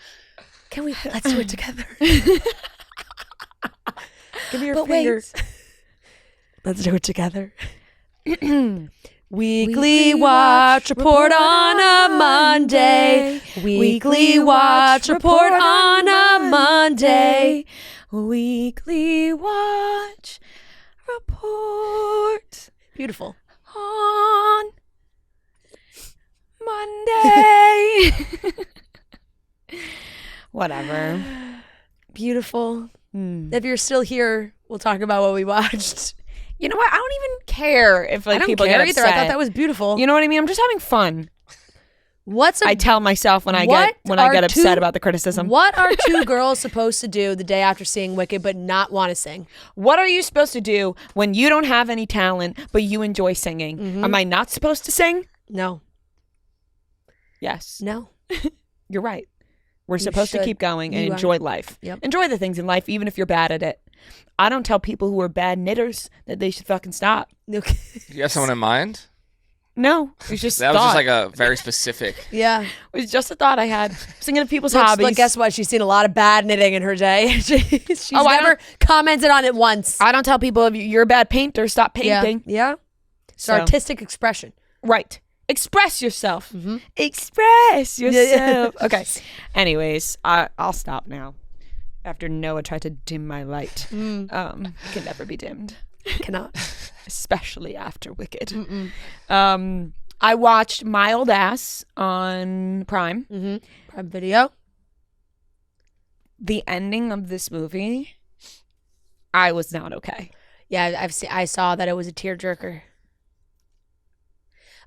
Let's do it together. Give me your finger. Let's do it together. Weekly watch report on a Monday. Weekly watch report on a Monday. Weekly watch report. Beautiful. On Monday. Whatever. Beautiful. If you're still here, we'll talk about what we watched. You know what? I don't even care if like I don't people care get either. upset. I thought that was beautiful. You know what I mean? I'm just having fun. What's I tell myself when I get upset about the criticism. What are two girls supposed to do the day after seeing Wicked but not want to sing? What are you supposed to do when you don't have any talent but you enjoy singing? Mm-hmm. Am I not supposed to sing? No. Yes. No. You're right. We're supposed to keep going and enjoy life. Yep. Enjoy the things in life, even if you're bad at it. I don't tell people who are bad knitters that they should fucking stop. Okay. You have someone in mind? No, it's just That thought. was just like a very specific. Yeah. It was just a thought I had. Thinking of people's hobbies. But guess what? She's seen a lot of bad knitting in her day. She's I never commented on it once. I don't tell people if you're a bad painter, stop painting. Yeah. It's So. artistic expression. Right. Express yourself. Mm-hmm. Express yourself. Okay. Anyways, I'll stop now. After Noah tried to dim my light. It can never be dimmed. Cannot. Especially after Wicked. I watched My Old Ass on Prime. Mm-hmm. Prime Video. The ending of this movie, I was not okay. Yeah, I saw that it was a tearjerker.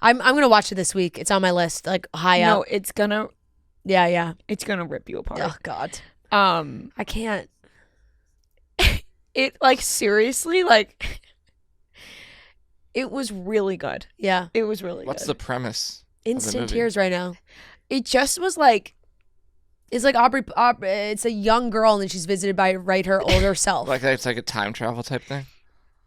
I'm gonna watch it this week. It's on my list, like high up. No, it's gonna rip you apart. Oh God. I can't. It like seriously like it was really good. Yeah. It was really What's good. the premise? Instant tears right now. It just was like It's like Aubrey. It's a young girl and then she's visited by her older self. Like it's like a time travel type thing?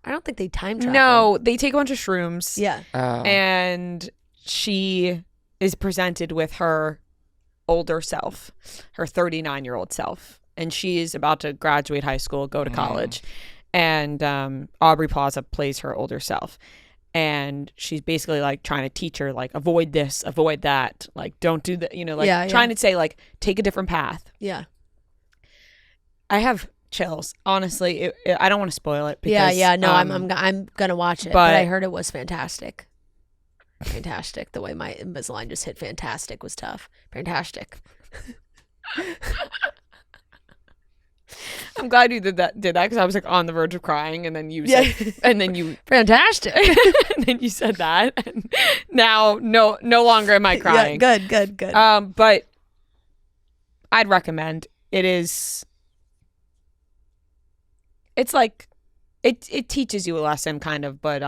I don't think they time travel. no, they take a bunch of shrooms. Yeah. And she is presented with her older self, her 39-year-old self, and she is about to graduate high school, go to college, and Aubrey Plaza plays her older self, and she's basically like trying to teach her like avoid this, avoid that, like don't do that, trying to say like take a different path. Yeah. I have chills, honestly. I don't want to spoil it because No, I'm gonna watch it, but I heard it was fantastic. Fantastic. The way my Invisalign just hit fantastic was tough. Fantastic. I'm glad you did that because I was like on the verge of crying, and then you said, and then you fantastic. and then you said that, and now no longer am I crying. Yeah, good. But I'd recommend it. It's like it teaches you a lesson kind of, but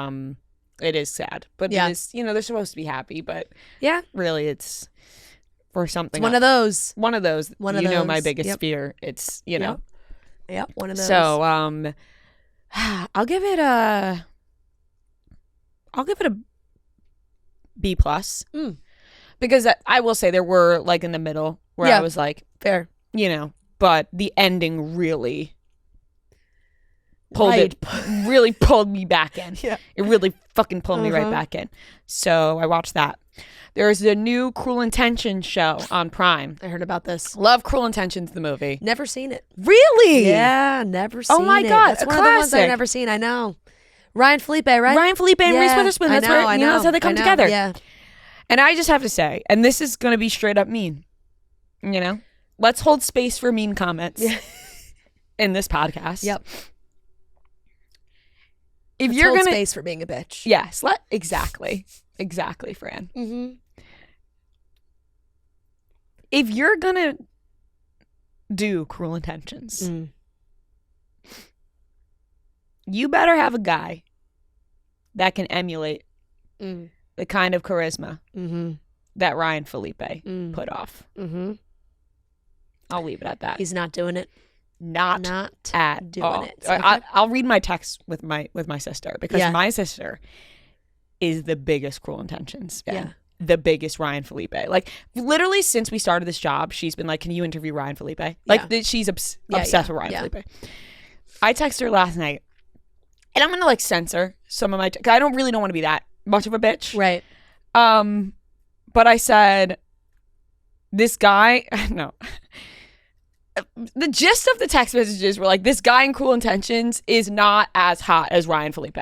it is sad, but it is, they're supposed to be happy, but yeah, really it's for something. It's one of those. My biggest fear. It's, Yep, one of those. So, I'll give it a B+. Because I will say there were like in the middle where I was like, fair, but the ending really pulled me back in. Yeah. It really fucking pulled me right back in. So I watched that. There's a new Cruel Intentions show on Prime. I heard about this. Love Cruel Intentions, the movie. Never seen it. Really? Yeah, never seen it. Oh my God, That's a one of the ones classic. I've never seen. I know. Ryan Felipe, right? Ryan Felipe and Reese Witherspoon. That's where that's how they come together. Yeah. And I just have to say, and this is gonna be straight up mean. Let's hold space for mean comments. Yeah. in this podcast. Yep. If Let's you're hold gonna space for being a bitch. yes, exactly, Fran. Mm-hmm. If you're gonna do Cruel Intentions, you better have a guy that can emulate the kind of charisma that Ryan Felipe put off. I'll leave it at that. He's not doing it. Not at doing all. it. Okay. I'll read my text with my sister because my sister is the biggest Cruel Intentions fan. Yeah. The biggest Ryan Felipe. Like literally since we started this job, she's been like, "Can you interview Ryan Felipe?" Like she's obsessed with Ryan Felipe. I texted her last night, and I'm gonna like censor some of my. I don't want to be that much of a bitch, Right. but I said, "This guy." No. The gist of the text messages were like, "This guy in Cruel Intentions is not as hot as Ryan Felipe,"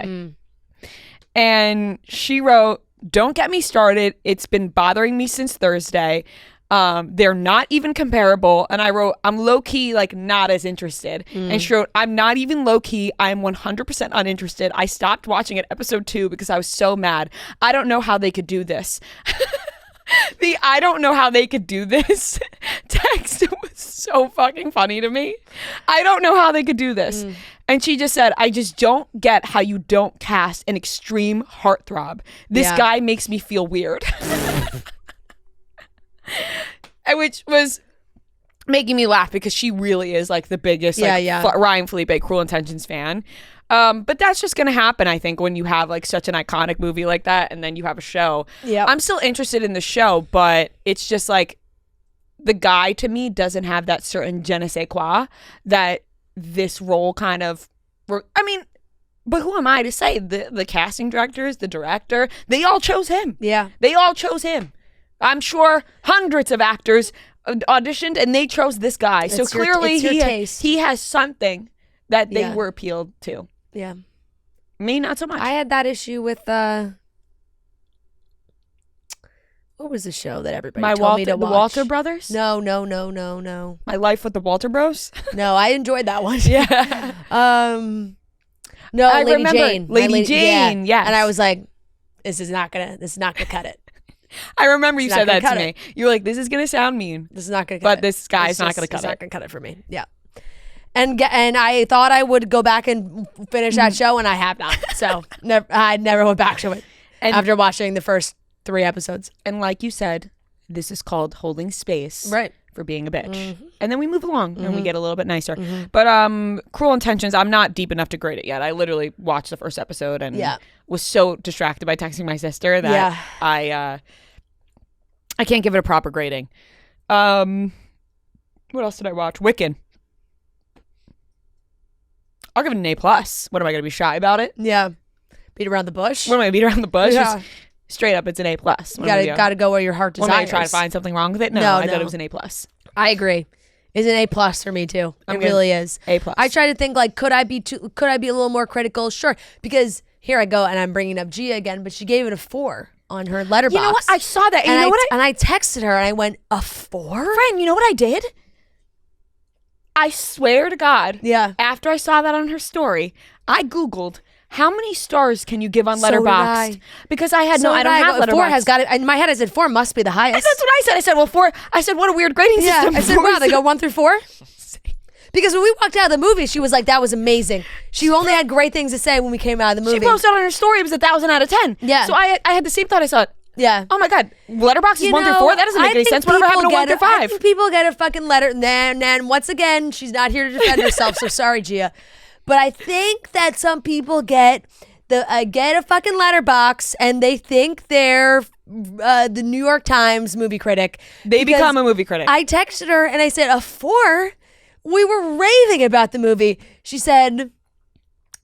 and she wrote, "Don't get me started. It's been bothering me since Thursday. They're not even comparable." And I wrote, "I'm low-key, like, not as interested." And she wrote, "I'm not even low-key. I'm 100% uninterested. I stopped watching at episode 2 because I was so mad. I don't know how they could do this." The "I don't know how they could do this" text was so fucking funny to me. I don't know how they could do this. And she just said, "I just don't get how you don't cast an extreme heartthrob. This guy makes me feel weird." Which was making me laugh because she really is like the biggest Ryan Felipe Cruel Intentions fan. But that's just going to happen, I think, when you have like such an iconic movie like that and then you have a show. Yeah, I'm still interested in the show, but it's just like the guy to me doesn't have that certain je ne sais quoi that this role kind of, I mean, but who am I to say? The casting directors, the director, they all chose him. Yeah. They all chose him. I'm sure hundreds of actors auditioned and they chose this guy. So clearly he has something that they were appealed to. Yeah. Me, not so much. I had that issue with what was the show that everybody told me to watch? The Walter Brothers? No. My Life with the Walter Bros? No, I enjoyed that one. Yeah. No, I Lady remember Jane. Lady Jane, yes. And I was like, this is not gonna cut it. I remember you said that to me. You were like, "This is gonna sound mean. This is not gonna cut but it. This guy's not gonna cut it. It's not gonna cut it for me." Yeah. And I thought I would go back and finish that show, and I have not. So I never went back to it after watching the first 3 episodes. And like you said, this is called holding space, right, for being a bitch. And then we move along and we get a little bit nicer. But Cruel Intentions, I'm not deep enough to grade it yet. I literally watched the first episode and was so distracted by texting my sister that I can't give it a proper grading. What else did I watch? Wiccan. I'll give it an A+. What am I going to be shy about it? Yeah. Beat around the bush? What am I going to beat around the bush? Yeah. Just straight up, it's an A+. You got to go where your heart desires. Am I going to try to find something wrong with it? No, I thought it was an A+. I agree. It's an A+ for me too. It really is. A+. I try to think like, could I be a little more critical? Sure. Because here I go and I'm bringing up Gia again, but she gave it a 4 on her letterbox. You know what? I saw that. And I texted her and I went, a 4? Friend, you know what I did? I swear to God. Yeah. After I saw that on her story, I Googled how many stars can you give on Letterboxd? Because I don't have Letterboxd. 4 has got it. In my head, I said 4 must be the highest. And that's what I said. I said, well, 4. I said, what a weird grading system. I said, wow, they go 1 through 4? Because when we walked out of the movie, she was like, that was amazing. She only had great things to say when we came out of the movie. She posted on her story, it was 1,000 out of 10. Yeah. So I had the same thought. I thought, oh my God, Letterboxd is 1 through 4? That doesn't make any sense. Whatever happened to 1 through 5? I think people get a fucking letter. And then once again, she's not here to defend herself. So sorry, Gia. But I think that some people get a fucking letterbox and they think they're the New York Times movie critic. They become a movie critic. I texted her and I said, a 4? We were raving about the movie. She said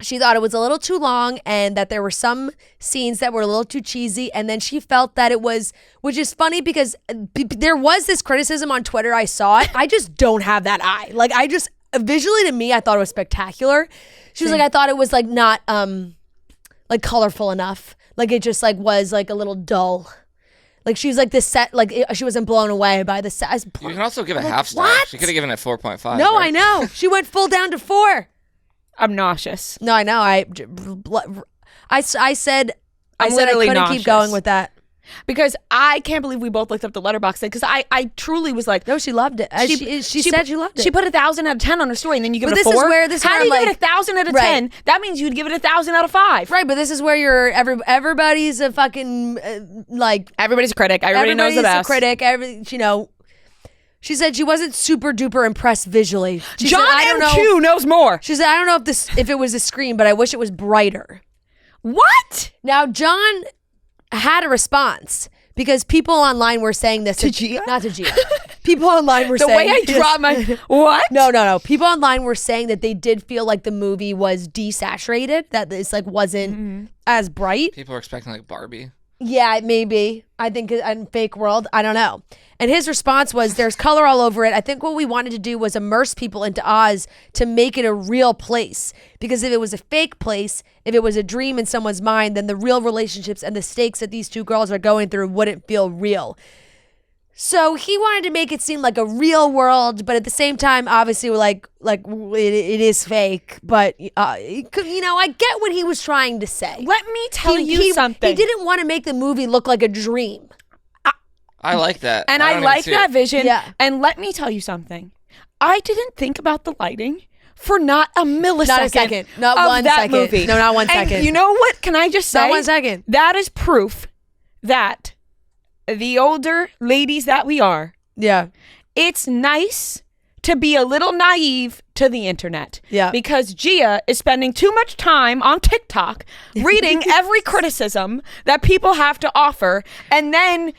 she thought it was a little too long and that there were some scenes that were a little too cheesy. And then she felt that it was, which is funny because there was this criticism on Twitter. I saw it. I just don't have that eye. Like visually to me, I thought it was spectacular. She was like, I thought it was like not like colorful enough. Like it just like was like a little dull. Like she was like this set, like she wasn't blown away by the set. You can also give a half star. what? She could have given it 4.5. No, right? I know. She went full down to 4. I'm nauseous. No, I know. I said I literally couldn't nauseous. keep going with that. Because I can't believe we both looked up the letterbox thing. Because I truly was like, No, she loved it. She said she loved it. She put 1,000 out of 10 on her story, and then you give But it a 4. this is where How do you I'm give it 1,000 out of Right. 10? That means you'd give it 1,000 out of 5. Right, but this is where everybody's a fucking Everybody's a critic. Everybody knows the best. Everybody's a critic. She said she wasn't super duper impressed visually. She John said, I don't know. M2 knows more. She said, I don't know if it was a screen, but I wish it was brighter. What? Now, John had a response because people online were saying this. To Gia? Not to Gia. People online were The saying. way I draw my... What? No. People online were saying that they did feel like the movie was desaturated, that this like wasn't as bright. People are expecting like Barbie. Yeah, maybe. I think in fake world, I don't know. And his response was, there's color all over it. I think what we wanted to do was immerse people into Oz to make it a real place. Because if it was a fake place, if it was a dream in someone's mind, then the real relationships and the stakes that these two girls are going through wouldn't feel real. So he wanted to make it seem like a real world, but at the same time, obviously, it is fake. But I get what he was trying to say. Let me tell you something. He didn't want to make the movie look like a dream. I like that. And I I don't like even see that it. vision. Yeah. And let me tell you something. I didn't think about the lighting for not a millisecond. Not a second. Not of 1 that second. Movie. No, not 1 And second. you know what? Can I just say? Not 1 second. That is proof that the older ladies that we are, Yeah. it's nice to be a little naive to the internet. Yeah. Because Gia is spending too much time on TikTok reading every criticism that people have to offer, and then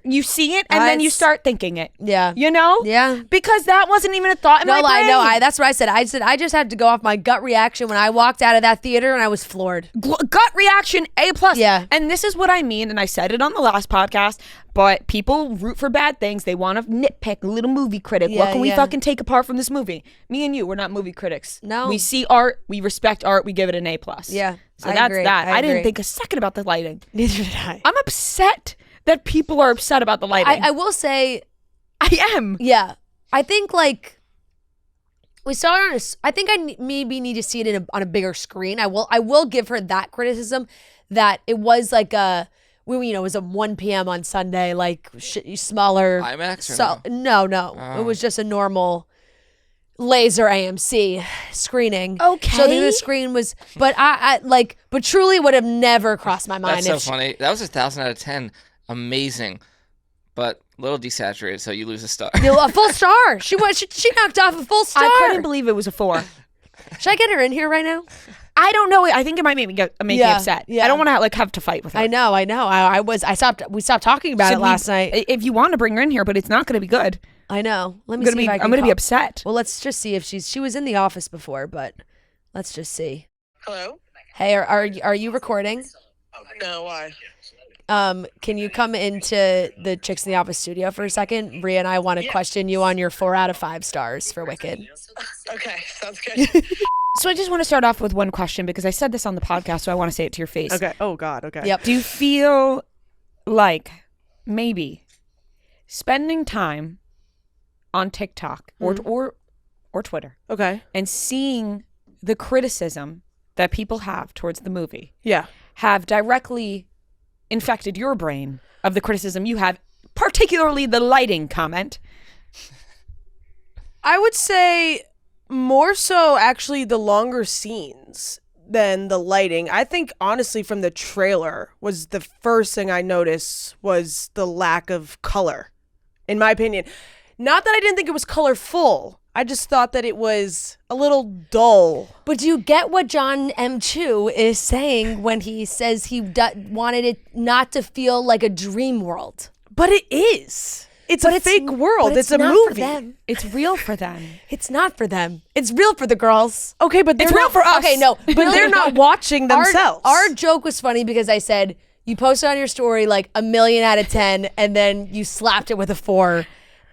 you see it and then you start thinking it. Yeah. You know? Yeah. Because that wasn't even a thought in my brain. I know. That's what I said. I just had to go off my gut reaction when I walked out of that theater and I was floored. Gut reaction, A+. Yeah. And this is what I mean, and I said it on the last podcast, but people root for bad things. They want to nitpick, a little movie critic. Yeah, What can we yeah. fucking take apart from this movie? Me and you, we're not movie critics. No. We see art, we respect art, we give it an A+. Yeah, So I that's agree. that. I didn't agree. think a second about the lighting. Neither did I. I'm upset that people are upset about the lighting. I will say, I am. yeah. I think like we saw it on I think I maybe need to see it on a bigger screen. I will give her that criticism that it was like it was at 1 p.m. on Sunday, like smaller. IMAX or no. It was just a normal laser AMC screening. Okay. So the screen was, but but truly would have never crossed my mind. That's so funny. That was 1,000 out of 10. Amazing, but a little desaturated, so you lose a star. A full star. She knocked off a full star. I couldn't believe it was a 4. Should I get her in here right now? I don't know. I think it might make me me upset. Yeah. I don't want to have to fight with her. I know. We stopped talking about it last night. If you want to bring her in here, but it's not going to be good. I know. Let me I'm see if I can going to be call- upset. Well, let's just see if she was in the office before, but let's just see. Hello? Hey, are you recording? No, why? Can you come into the Chicks in the Office studio for a second? Bria and I want to question you on your 4 out of 5 stars for Wicked. Okay, sounds good. So I just want to start off with one question because I said this on the podcast, so I want to say it to your face. Okay. Oh God. Okay. Yep. Do you feel like maybe spending time on TikTok or Twitter Okay. and seeing the criticism that people have towards the movie Yeah. have directly infected your brain of the criticism you have, particularly the lighting comment? I would say more so actually the longer scenes than the lighting. I think honestly from the trailer was the first thing I noticed was the lack of color, in my opinion. Not that I didn't think it was colorful. I just thought that it was a little dull. But do you get what John M2 is saying when he says he wanted it not to feel like a dream world? But it is. It's a fake world. But It's a not movie. For them. It's real for them. It's not for them. It's real for the girls. Okay, but It's real for us. Okay, no. But they're not watching themselves. Our joke was funny because I said, you posted on your story like 1 million out of 10 and then you slapped it with a 4.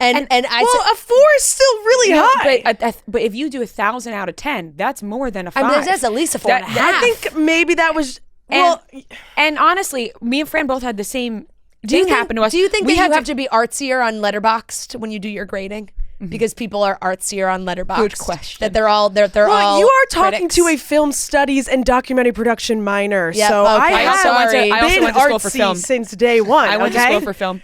And I well, said, a 4 is still really high. But if you do 1,000 out of 10, that's more than a 5. I mean, that's at least a 4 and a half. I think maybe that was And honestly, me and Fran both had the same didn't happen to us. Do you think we that had you have to be artsier on Letterboxd when you do your grading? Because people are artsier on Letterboxd. Good question. That they're all Well, you are talking critics. to a film studies and documentary production minor, Yep, so okay. I I have also went to- I also been went to school for artsy film. since day one. I went to okay? school for film.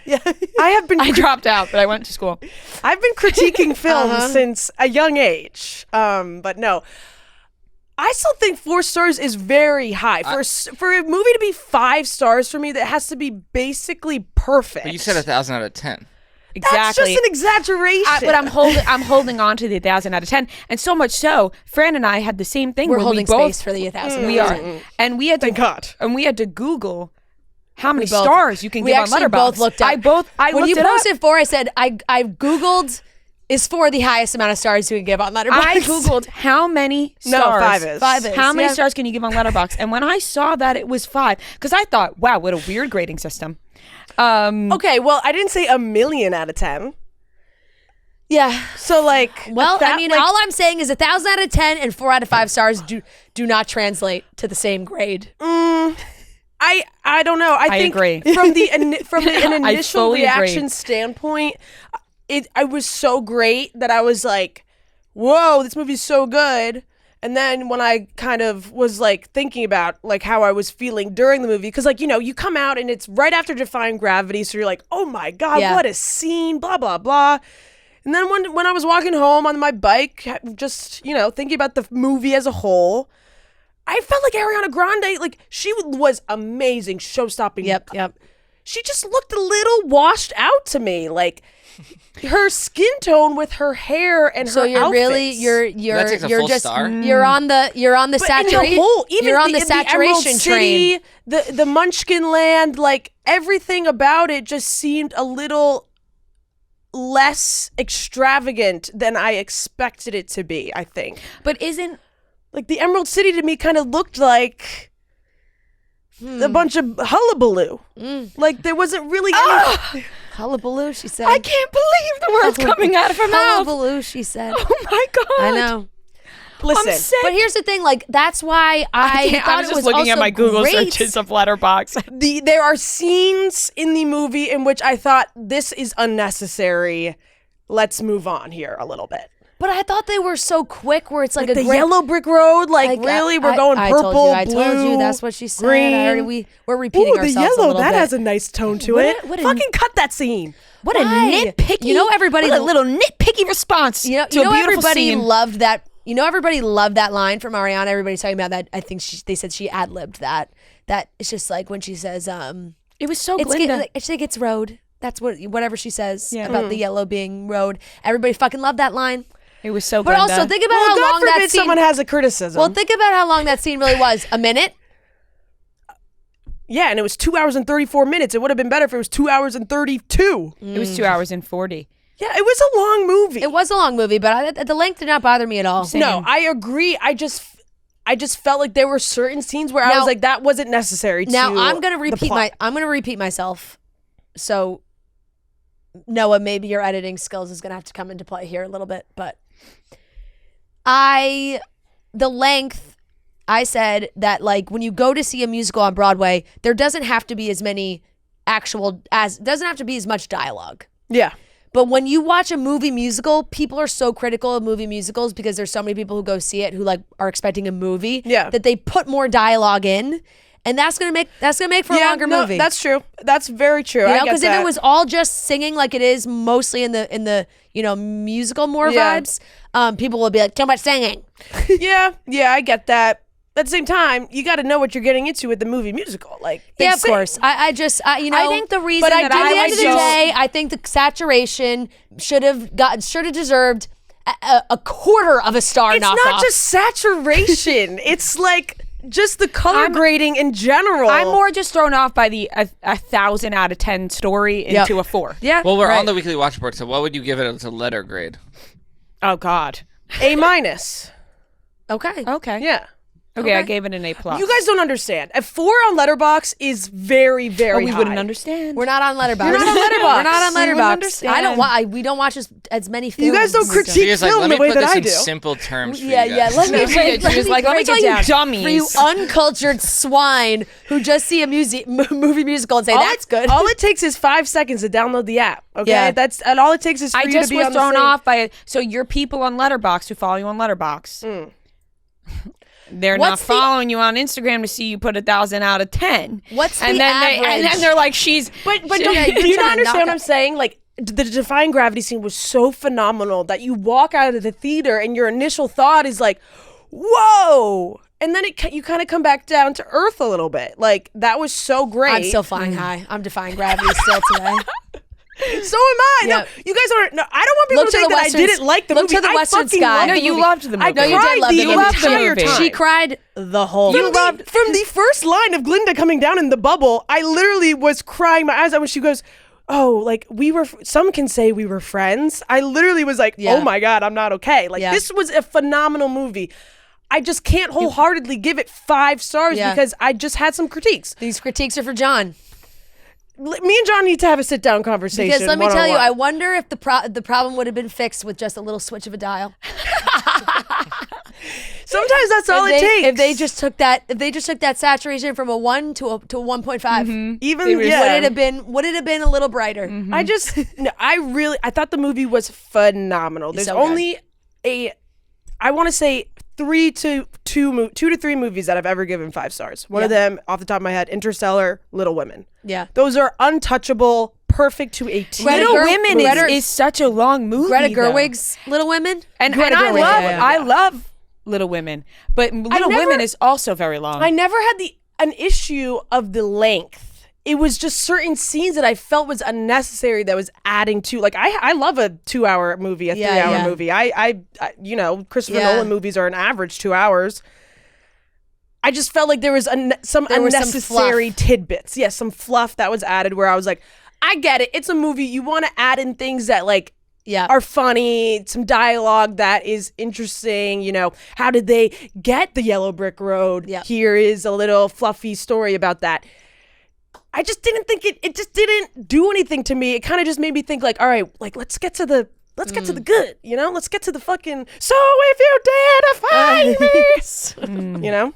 I have been. I dropped out, but I went to school. I've been critiquing film since a young age. But no. I still think 4 stars is very high. For a movie to be 5 stars for me, that has to be basically perfect. But you said 1,000 out of 10. Exactly. That's just an exaggeration. But I'm holding on to the 1,000 out of 10, and so much so, Fran and I had the same thing. We're where holding we both, space for the 1,000. We are, and we had to. Thank God. And we had to Google how many both- stars you can we give on actually Letterboxd. both looked up. I when looked you it up. posted 4, I said I Googled is 4 the highest amount of stars you can give on Letterboxd. I googled how many No, stars. 5 is. 5 is. How many yeah. stars can you give on Letterboxd? And when I saw that it was 5, because I thought, wow, what a weird grading system. Okay, well, I didn't say 1,000,000 out of 10. Yeah. So like, Well, that, I mean, like, all I'm saying is 1,000 out of 10 and 4 out of 5 stars do not translate to the same grade. I don't know. I think agree. from an I initial fully reaction agree. standpoint, it was so great that I was like, "Whoa, this movie's so good." And then when I kind of was like thinking about like how I was feeling during the movie, because like you come out and it's right after Defying Gravity, so you're like, "Oh my god, Yeah. what a scene!" Blah blah blah. And then when I was walking home on my bike, just thinking about the movie as a whole, I felt like Ariana Grande, like she was amazing, show-stopping. Yep. She just looked a little washed out to me, like her skin tone with her hair and So her you're outfits. really you're That takes a you're full just star? you're on the But in the saturation whole, even you're on the Emerald saturation City, train. the Munchkin Land, like everything about it just seemed a little less extravagant than I expected it to be. I think. But isn't Like the Emerald City to me kind of looked like a bunch of hullabaloo. Like there wasn't really any. Hullabaloo, she said. I can't believe the words coming out of her mouth. Hullabaloo, she said. Oh my god! I know. Listen, I'm sick. But here's the thing, like that's why I can't- thought I was it just was looking at also my Google great. searches of Letterboxd. there are scenes in the movie in which I thought this is unnecessary. Let's move on here a little bit. But I thought they were so quick where it's like a The great yellow brick road, like really, we're going purple, I told you blue, that's what she said. green. We're repeating Ooh, the ourselves a yellow, little that bit. has a nice tone to What it. a- what a- Fucking cut that scene. What Why? a nitpicky! You know everybody- What a little nitpicky response. You know, to a beautiful everybody scene. loved that. You know, everybody loved that line from Ariana. Everybody's talking about that. I think they said she ad-libbed that. That it's just like when she says, It was so it's Glinda. I think it's road. That's whatever she says Yeah. about the yellow being road. Everybody fucking loved that line. It was so But Glinda. also think about Well, how God long forbid that scene. someone has a criticism. Well, think about how long that scene really was. A minute. yeah, and it was 2 hours and 34 minutes. It would have been better if it was 2 hours and 32. it was 2 hours and 40. Yeah, it was a long movie. It was a long movie, but the length did not bother me at all. Same. No, I agree. I just felt like there were certain scenes where I Now- was like, that wasn't necessary. Now to I'm gonna the repeat plot. I'm gonna repeat myself. So Noah, maybe your editing skills is gonna have to come into play here a little bit, but the length, I said that like when you go to see a musical on Broadway, there doesn't have to be as much dialogue. Yeah. But when you watch a movie musical, people are so critical of movie musicals because there's so many people who go see it who like are expecting a movie. Yeah. That they put more dialogue in, and that's gonna make for a longer no, movie. That's true. That's very true. You I know, get because if that. it was all just singing like it is mostly in the musical more Yeah. vibes, people would be like too much singing. yeah, I get that. At the same time, you got to know what you're getting into with the movie musical. Like, they Yeah, of sing. course. I think the reason But I that do at the like end of the shows- day, I think the saturation should have deserved a quarter of a star. It's knockoff. not just saturation. It's like just the color grading in general. I'm more just thrown off by the 1,000 out of 10 story into a 4. Yeah. Well, we're right. on the weekly watch report, so what would you give it as a letter grade? Oh God. A minus. Okay. Okay. Yeah. Okay, I gave it an A+. You guys don't understand. A 4 on Letterboxd is very, very we high. wouldn't understand. We're not on Letterboxd. You're not on Letterboxd. We're not on We wouldn't Letterboxd. understand. I don't. We don't watch as many films. You guys don't She critique is like, film let the me way put that this I in do. simple terms for Yeah, you yeah. guys. Let me She break. was like, let me break tell it you down dummies. for you uncultured swine who just see a movie musical and say that's good. All it takes is 5 seconds to download the app. Okay, Yeah. and all it takes is for I you just to be was on the thrown same- off by so your people on Letterboxd who follow you on Letterboxd. They're not What's the- following you on Instagram to see you put 1,000 out of 10. What's and the then average? and then they're like, she's But Yeah, do you're you trying not to understand knock what I'm out- saying? Like the Defying Gravity scene was so phenomenal that you walk out of the theater and your initial thought is like, "Whoa!" And then you kind of come back down to earth a little bit. Like that was so great. I'm still flying high. I'm defying gravity still today. So am I. Yeah. No, you guys aren't. No, I don't want people Look to to think the that I western- didn't like the look movie. to the I western fucking sky. loved No, the you movie. loved the I movie. No, you did cried love the the movie. entire She- time. She cried the whole From movie. from the first line of Glinda coming down in the bubble, I literally was crying my eyes out when she goes, "Oh, like we were." Some can say we were friends. I literally was like, Yeah. "Oh my god, I'm not okay." Like Yeah. this was a phenomenal movie. I just can't wholeheartedly give it 5 stars Yeah. because I just had some critiques. These critiques are for John. Me and John need to have a sit down conversation. Because let me tell you, I one-on-one. wonder if the problem would have been fixed with just a little switch of a dial. Sometimes that's all it takes. If they just took that saturation from a 1 to a 1.5, even would it have been a little brighter? I just, no, I thought the movie was phenomenal. There's so good. only I want to say 2 to 3 movies that I've ever given 5 stars. One of them, off the top of my head, Interstellar, Little Women. Yeah. Those are untouchable, perfect to a T. Greta Little Ger- Women Greta- is such a long movie. Greta though. Gerwig's Little Women. And Greta I Gerwig, love yeah. I love Little Women, but Little never- Women is also very long. I never had an issue of the length. It was just certain scenes that I felt was unnecessary that was adding to, like, I love a 2-hour movie, a 3-hour movie. I Christopher Yeah. Nolan movies are an average 2 hours. I just felt like there was some There was some unnecessary fluff. tidbits. Yes, some fluff that was added where I was like, I get it. It's a movie. You want to add in things that like Yeah. are funny, some dialogue that is interesting. You know, how did they get the yellow brick road? Yeah. Here is a little fluffy story about that. I just didn't think it just didn't do anything to me. It kind of just made me think like, all right, like let's get to the good, you know? Let's get to the fucking so if you dare to find me. You know?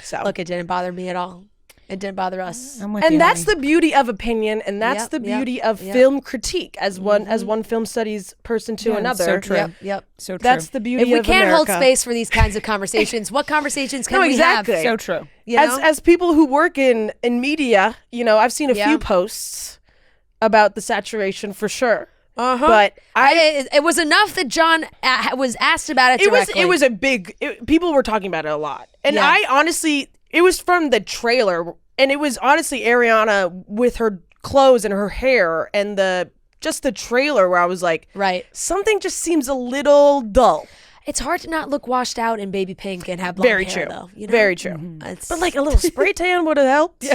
So Look, it didn't bother me at all. It didn't bother us. I'm with you, and that's honey. the beauty of opinion, and that's Yep, the yep, beauty of yep. film critique as one film studies person to Yeah, another. so true. Yep. so true. That's the beauty If we of can't hold America. space for these kinds of conversations, what conversations can No, we exactly. have? so true. You know? As people who work in media, you know, I've seen a Yeah. few posts about the saturation for sure. Uh-huh. But it was enough that John was asked about it directly. it was a big people were talking about it a lot. And Yeah. I honestly, it was from the trailer, and it was honestly Ariana with her clothes and her hair and the trailer where I was like, right. something just seems a little dull. It's hard to not look washed out in baby pink and have blonde Very hair, true. though. You know? Very true. It's- But like a little spray tan would have helped.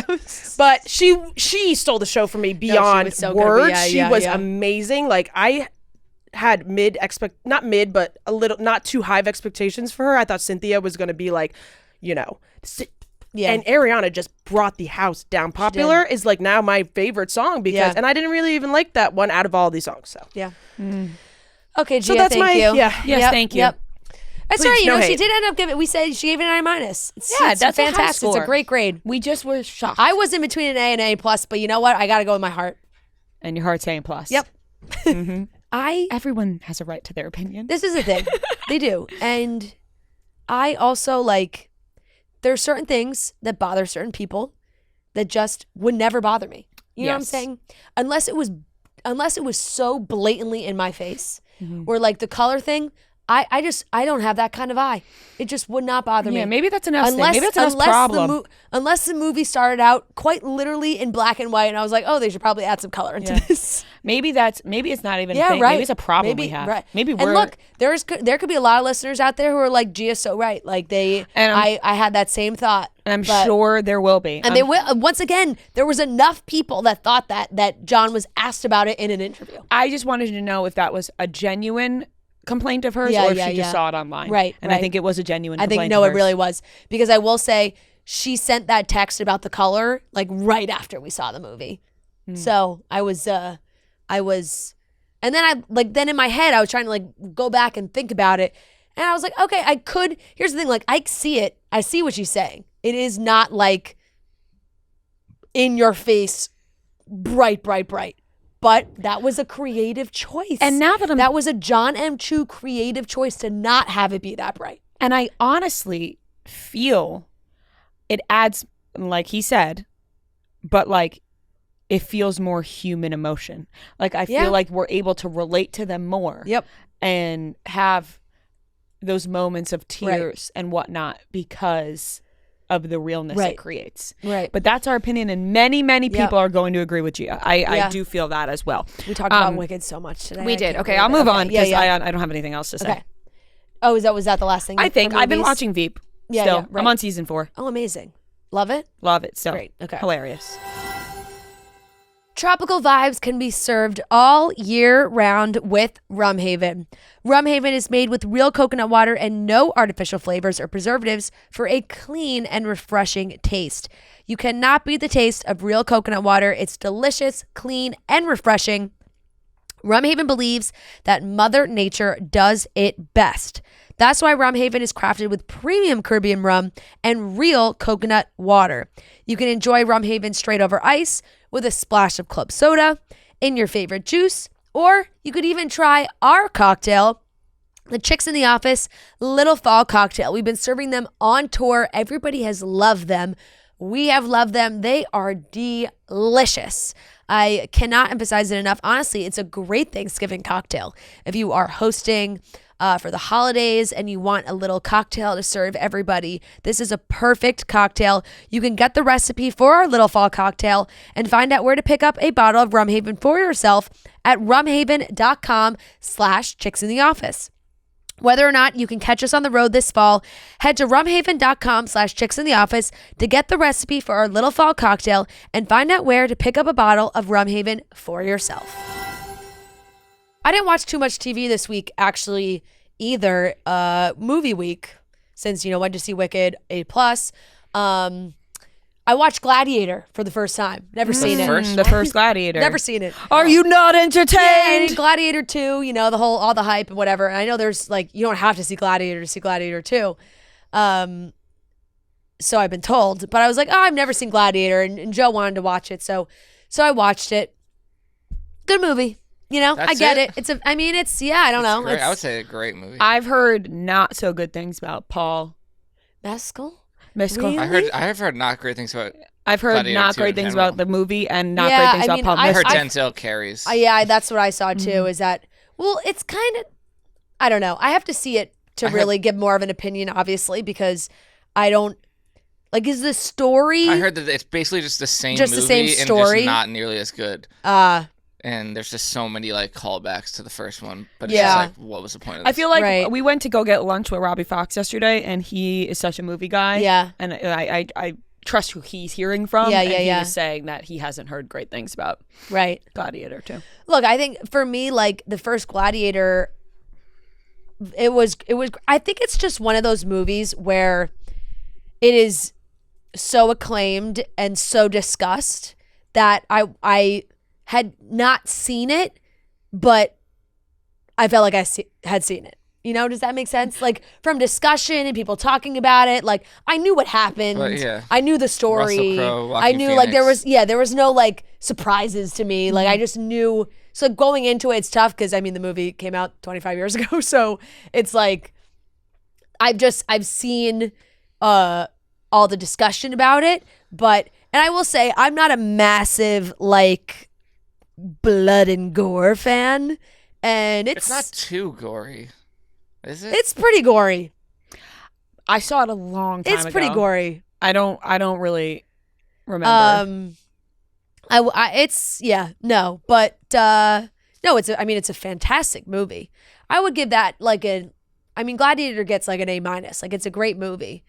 But she stole the show for me beyond was so good. words. Yeah, she yeah, was yeah. amazing. Like I had not mid, but a little not too high of expectations for her. I thought Cynthia was going to be like, you know, yeah. and Ariana just brought the house down. Popular is like now my favorite song because, Yeah. and I didn't really even like that one out of all these songs. So yeah. Okay, Gia, So that's thank my- you. yeah. Yes, Yep, thank you. Yep. That's Please, right. You no know, she hate. did end up giving. We said she gave it an A-. It's Yeah, that's a high fantastic. It's a score. great grade. We just were shocked. I was in between an A and A plus, but you know what? I got to go with my heart. and your heart's saying plus. Yep. Everyone has a right to their opinion. This is the thing. They do. And I also like, there's certain things that bother certain people that just would never bother me. You know what I'm Yes. saying? Unless it was so blatantly in my face, or like the color thing, I don't have that kind of eye. It just would not bother me. Yeah, maybe that's an us thing. Maybe that's an us problem. Unless the movie started out quite literally in black and white, and I was like, oh, they should probably add some color into Yeah. this. Maybe it's not even a Yeah, thing. right. Maybe it's a problem Maybe, we have. Right. Maybe and we're look, there could be a lot of listeners out there who are like, Gia's so right. Like And I'm- I had that same thought. and I'm but- sure there will be. And they will. Once again, there was enough people that thought that John was asked about it in an interview. I just wanted to know if that was a genuine complaint of hers Yeah, or if yeah, she just yeah. saw it online. Right, And I right. think it was a genuine I complaint think, no, of it hers. really was. Because I will say, she sent that text about the color like right after we saw the movie. So I was, and then then in my head, I was trying to like go back and think about it. And I was like, okay, here's the thing, like I see it. I see what she's saying. It is not like in your face, bright. But that was a creative choice. And now that that was a John M. Chu creative choice to not have it be that bright. And I honestly feel it adds, like he said, but like it feels more human emotion. Like I feel like we're able to relate to them more. Yep. And have those moments of tears and whatnot because of the realness it creates. Right. But that's our opinion, and many people are going to agree with Gia. I do feel that as well. We talked about Wicked so much today. We I did. can't Okay, believe I'll it. move Okay. on because Yeah. I don't have anything else to say. Okay. Oh, was that the last thing? I think for I've been movies? watching Veep. Yeah, Still, yeah, right. I'm on season 4. Oh, amazing. Love it. Love it. Still, Great. Okay. hilarious. Tropical vibes can be served all year round with Rum Haven. Rum Haven is made with real coconut water and no artificial flavors or preservatives for a clean and refreshing taste. You cannot beat the taste of real coconut water. It's delicious, clean, and refreshing. Rum Haven believes that Mother Nature does it best. That's why Rum Haven is crafted with premium Caribbean rum and real coconut water. You can enjoy Rum Haven straight over ice with a splash of club soda in your favorite juice, or you could even try our cocktail, the Chicks in the Office Little Fall Cocktail. We've been serving them on tour. Everybody has loved them. We have loved them. They are delicious. I cannot emphasize it enough. Honestly, it's a great Thanksgiving cocktail. If you are hosting for the holidays and you want a little cocktail to serve everybody, this is a perfect cocktail. You can get the recipe for our Little Fall cocktail and find out where to pick up a bottle of Rum Haven for yourself at rumhaven.com/chicksintheoffice. Whether or not you can catch us on the road this fall, head to rumhaven.com/chicksintheoffice to get the recipe for our Little Fall cocktail and find out where to pick up a bottle of Rum Haven for yourself. I didn't watch too much TV this week, actually, either. Movie week, since, went to see Wicked, A+. I watched Gladiator for the first time. Never seen it. The first Gladiator. Never seen it. Are you not entertained? And Gladiator 2, all the hype and whatever. And I know there's you don't have to see Gladiator to see Gladiator 2. So I've been told. But I was like, oh, I've never seen Gladiator. And Joe wanted to watch it. So I watched it. Good movie. I get it. I don't know. Great. I would say a great movie. I've heard not so good things about Paul Mescal? Mescal. Really? I've heard not great things about. I've heard Gladiator not 2 great in things general. about the movie and not Yeah, great things I about mean, Paul I heard Mescal. Denzel carries. Yeah, that's what I saw too, is that, well, it's kind of, I don't know. I have to see it to really give more of an opinion, obviously, because I don't, is the story. I heard that it's basically just the same Just the movie same and story? just not nearly as good. And there's just so many callbacks to the first one, but it's Yeah. just what was the point of this? I feel like Right. we went to go get lunch with Robbie Fox yesterday, and he is such a movie guy. Yeah. And I trust who he's hearing from. Yeah, and yeah, he yeah. was saying that he hasn't heard great things about Right. Gladiator too. Look, I think for me, the first Gladiator, it was, I think it's just one of those movies where it is so acclaimed and so discussed that I had not seen it, but I felt like I had seen it. Does that make sense? From discussion and people talking about it, I knew what happened. But, yeah. I knew the story. Russell Crowe, I Joaquin knew Phoenix. there was no surprises to me. I just knew. So going into it, it's tough because the movie came out 25 years ago. So it's I've seen all the discussion about it, and I will say I'm not a massive blood and gore fan, and It's not too gory, is it? it's pretty gory. I saw it a long time ago. It's pretty gory. I don't really remember. No, it's no, it's it's a fantastic movie. I would give that Gladiator gets an A-. It's a great movie.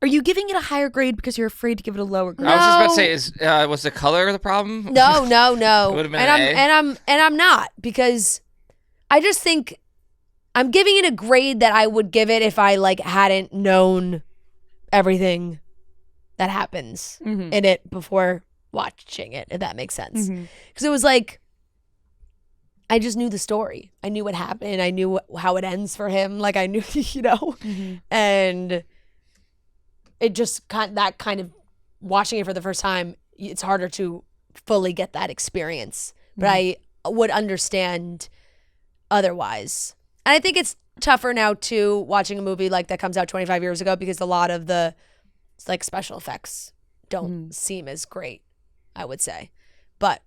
Are you giving it a higher grade because you're afraid to give it a lower grade? I was just about to No. say, was the color the problem? No. It would've been an A. I'm not, because I just think I'm giving it a grade that I would give it if I like hadn't known everything that happens in it before watching it, if that makes sense. Because it was like, I just knew the story. I knew what happened. I knew how it ends for him. Like I knew, and it just kind of watching it for the first time, it's harder to fully get that experience. But I would understand otherwise. And I think it's tougher now too, watching a movie like that comes out 25 years ago, because a lot of the like special effects don't seem as great, I would say. But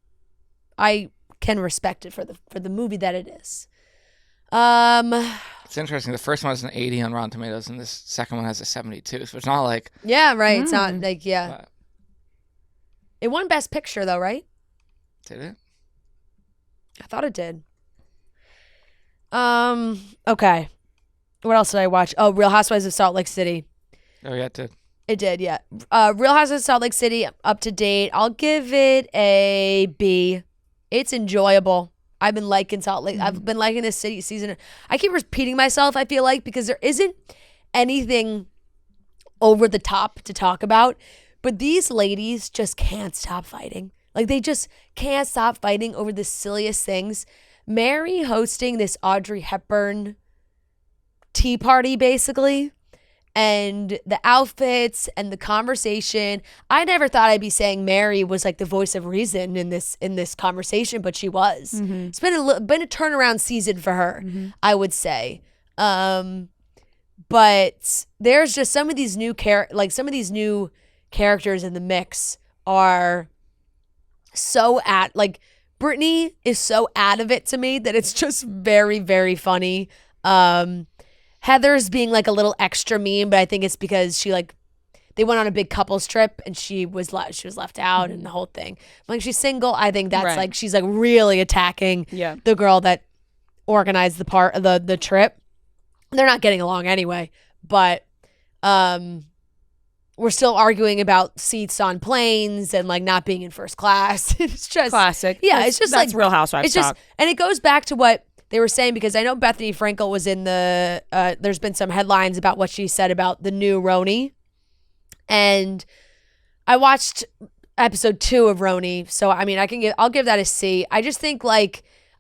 I can respect it for the movie that it is. It's interesting. The first one has an 80 on Rotten Tomatoes, and this second one has a 72. So it's not like. Yeah, right. It's not like Uh, It won Best Picture though, right? did it? I thought it did. Okay. What else did I watch? Oh, Real Housewives of Salt Lake City. Oh yeah, it did. It did, yeah. Real Housewives of Salt Lake City, up to date. I'll give it a B. It's enjoyable. I've been liking Salt Lake. I've been liking this city season. I keep repeating myself, I feel like, because there isn't anything over the top to talk about. But these ladies just can't stop fighting. Like, they just can't stop fighting over the silliest things. Mary hosting this Audrey Hepburn tea party, basically. And the outfits and the conversation. I never thought I'd be saying Mary was like the voice of reason in this conversation, but she was. It's been a turnaround season for her, I would say. But there's just some of these new characters in the mix are so Brittany is so out of it to me that it's just very, very funny. Heather's being like a little extra mean, but I think it's because they went on a big couples trip and she was left out and the whole thing. Like, she's single. I think that's Right. she's like really attacking the girl that organized the trip. They're not getting along anyway, but we're still arguing about seats on planes and like not being in first class. It's just Classic. Yeah, it's just that's like Real Housewives it's just, talk. and it goes back to what they were saying, because I know Bethany Frankel was in there's been some headlines about what she said about the new Roni. And I watched episode 2 of Roni. So, I mean, I'll give that a C. I just think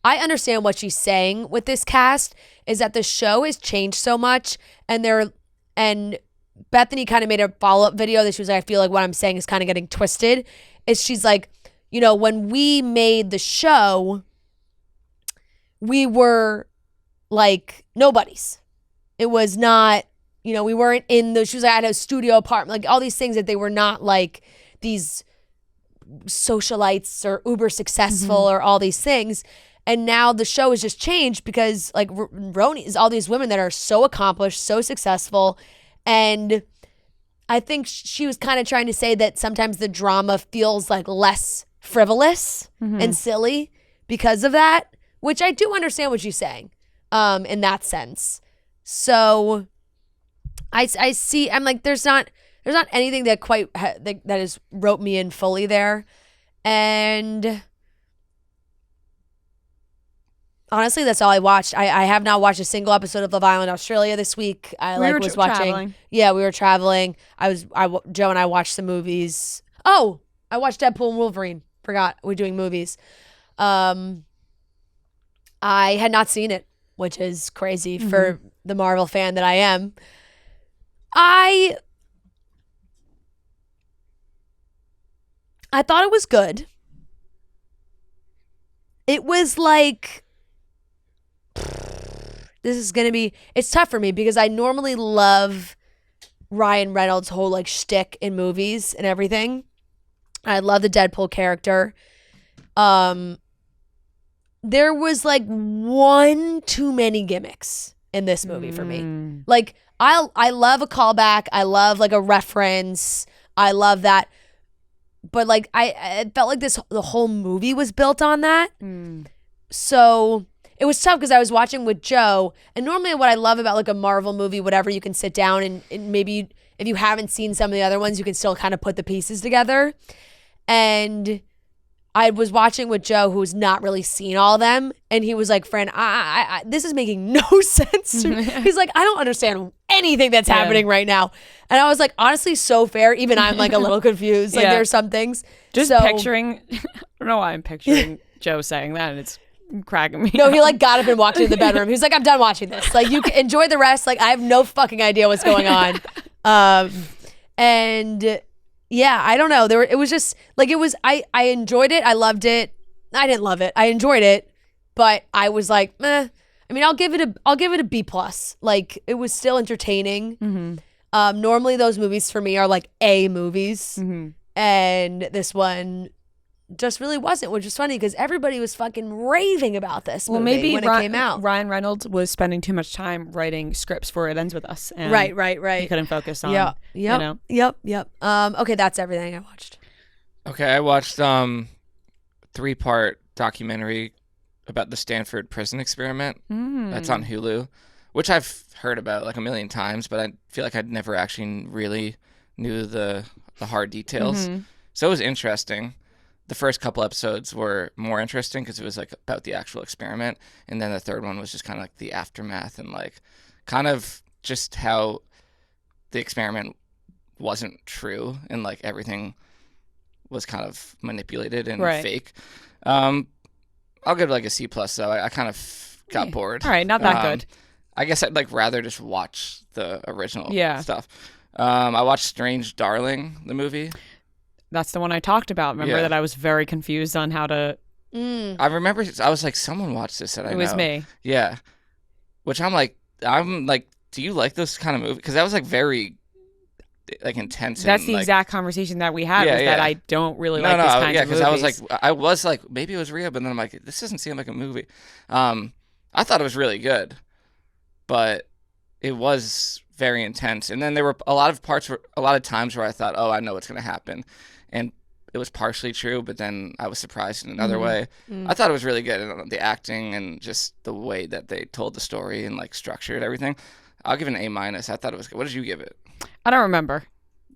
I understand what she's saying with this cast is that the show has changed so much, and Bethany kind of made a follow-up video that she was like, I feel like what I'm saying is kind of getting twisted. She's like, when we made the show, we were like nobodies. It was not, we weren't she was like, I had a studio apartment, like all these things that they were not like these socialites or uber successful or all these things. And now the show has just changed because like Roni is all these women that are so accomplished, so successful. And I think she was kind of trying to say that sometimes the drama feels like less frivolous and silly because of that. Which I do understand what she's saying, in that sense. So, I see. I'm like, there's not anything that quite that has roped me in fully there, and honestly, that's all I watched. I have not watched a single episode of Love Island Australia this week. I was watching. Traveling. Yeah, we were traveling. Joe and I watched some movies. Oh, I watched Deadpool and Wolverine. Forgot we're doing movies. I had not seen it, which is crazy for the Marvel fan that I am. I thought it was good. It was like, it's tough for me because I normally love Ryan Reynolds' whole like shtick in movies and everything. I love the Deadpool character. There was like one too many gimmicks in this movie for me. Like I love a callback. I love like a reference. I love that. But like I felt like the whole movie was built on that. So it was tough because I was watching with Joe, and normally what I love about like a Marvel movie, whatever, you can sit down and maybe if you haven't seen some of the other ones, you can still kind of put the pieces together. And I was watching with Joe, who's not really seen all of them, and he was like, "Fran, this is making no sense to me." He's like, "I don't understand anything that's happening right now." And I was like, honestly, so fair. Even I'm like a little confused. Like there are some things. Just picturing, I don't know why I'm picturing Joe saying that, and it's cracking me No, up. he like got up and walked into the bedroom. He was like, "I'm done watching this. Like, you can enjoy the rest. Like, I have no fucking idea what's going on." And yeah, I don't know. It was just like, I enjoyed it. I loved it. I didn't love it. I enjoyed it, but I was like, meh. I mean, I'll give it a B+. Like, it was still entertaining. Mm-hmm. Normally those movies for me are like A movies. Mm-hmm. And this one just really wasn't, which is funny because everybody was fucking raving about this movie maybe when it came out. Ryan Reynolds was spending too much time writing scripts for It Ends With Us. And Right. He couldn't focus on, Yep. you know. Okay, that's everything I watched. Okay, I watched 3-part documentary about the Stanford prison experiment. That's on Hulu, which I've heard about like a million times, but I feel like I'd never actually really knew the hard details. So it was interesting. The first couple episodes were more interesting because it was like about the actual experiment, and then the third one was just kind of like the aftermath and like kind of just how the experiment wasn't true and like everything was kind of manipulated and fake. I'll give it like a C+ though. I kind of got bored. All right, not that good. I guess I'd like rather just watch the original stuff. I watched Strange Darling, the movie. That's the one I talked about. Remember that I was very confused on how to... I remember, I was like, someone watched this that I know. It was me. Yeah. Which I'm like, do you like this kind of movie? Because that was like very like intense. That's and, the like, exact conversation that we had, that I don't really like this kind of movies. because I was like, maybe it was real, but then I'm like, this doesn't seem like a movie. I thought it was really good, but it was very intense. And then there were a lot of times where I thought, oh, I know what's going to happen. And it was partially true, but then I was surprised in another way. I thought it was really good. And the acting and just the way that they told the story and like structured everything. I'll give it an A-. I thought it was good. What did you give it? I don't remember.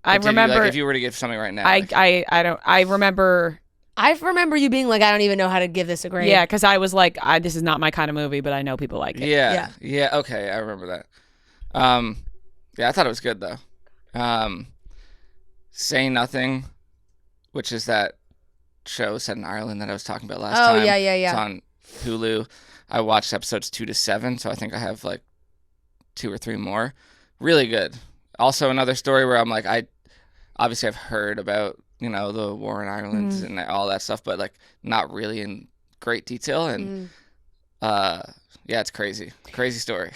I remember if you were to give something right now. I remember. I remember you being like, I don't even know how to give this a grade. Yeah, because I was like, this is not my kind of movie, but I know people like it. Yeah. Okay, I remember that. Yeah, I thought it was good though. Say Nothing, which is that show set in Ireland that I was talking about last time. Oh yeah. It's on Hulu. I watched episodes 2 to 7, so I think I have like 2 or 3 more. Really good. Also another story where I'm like, I've heard about, the war in Ireland and all that stuff, but like not really in great detail. And yeah, it's crazy story.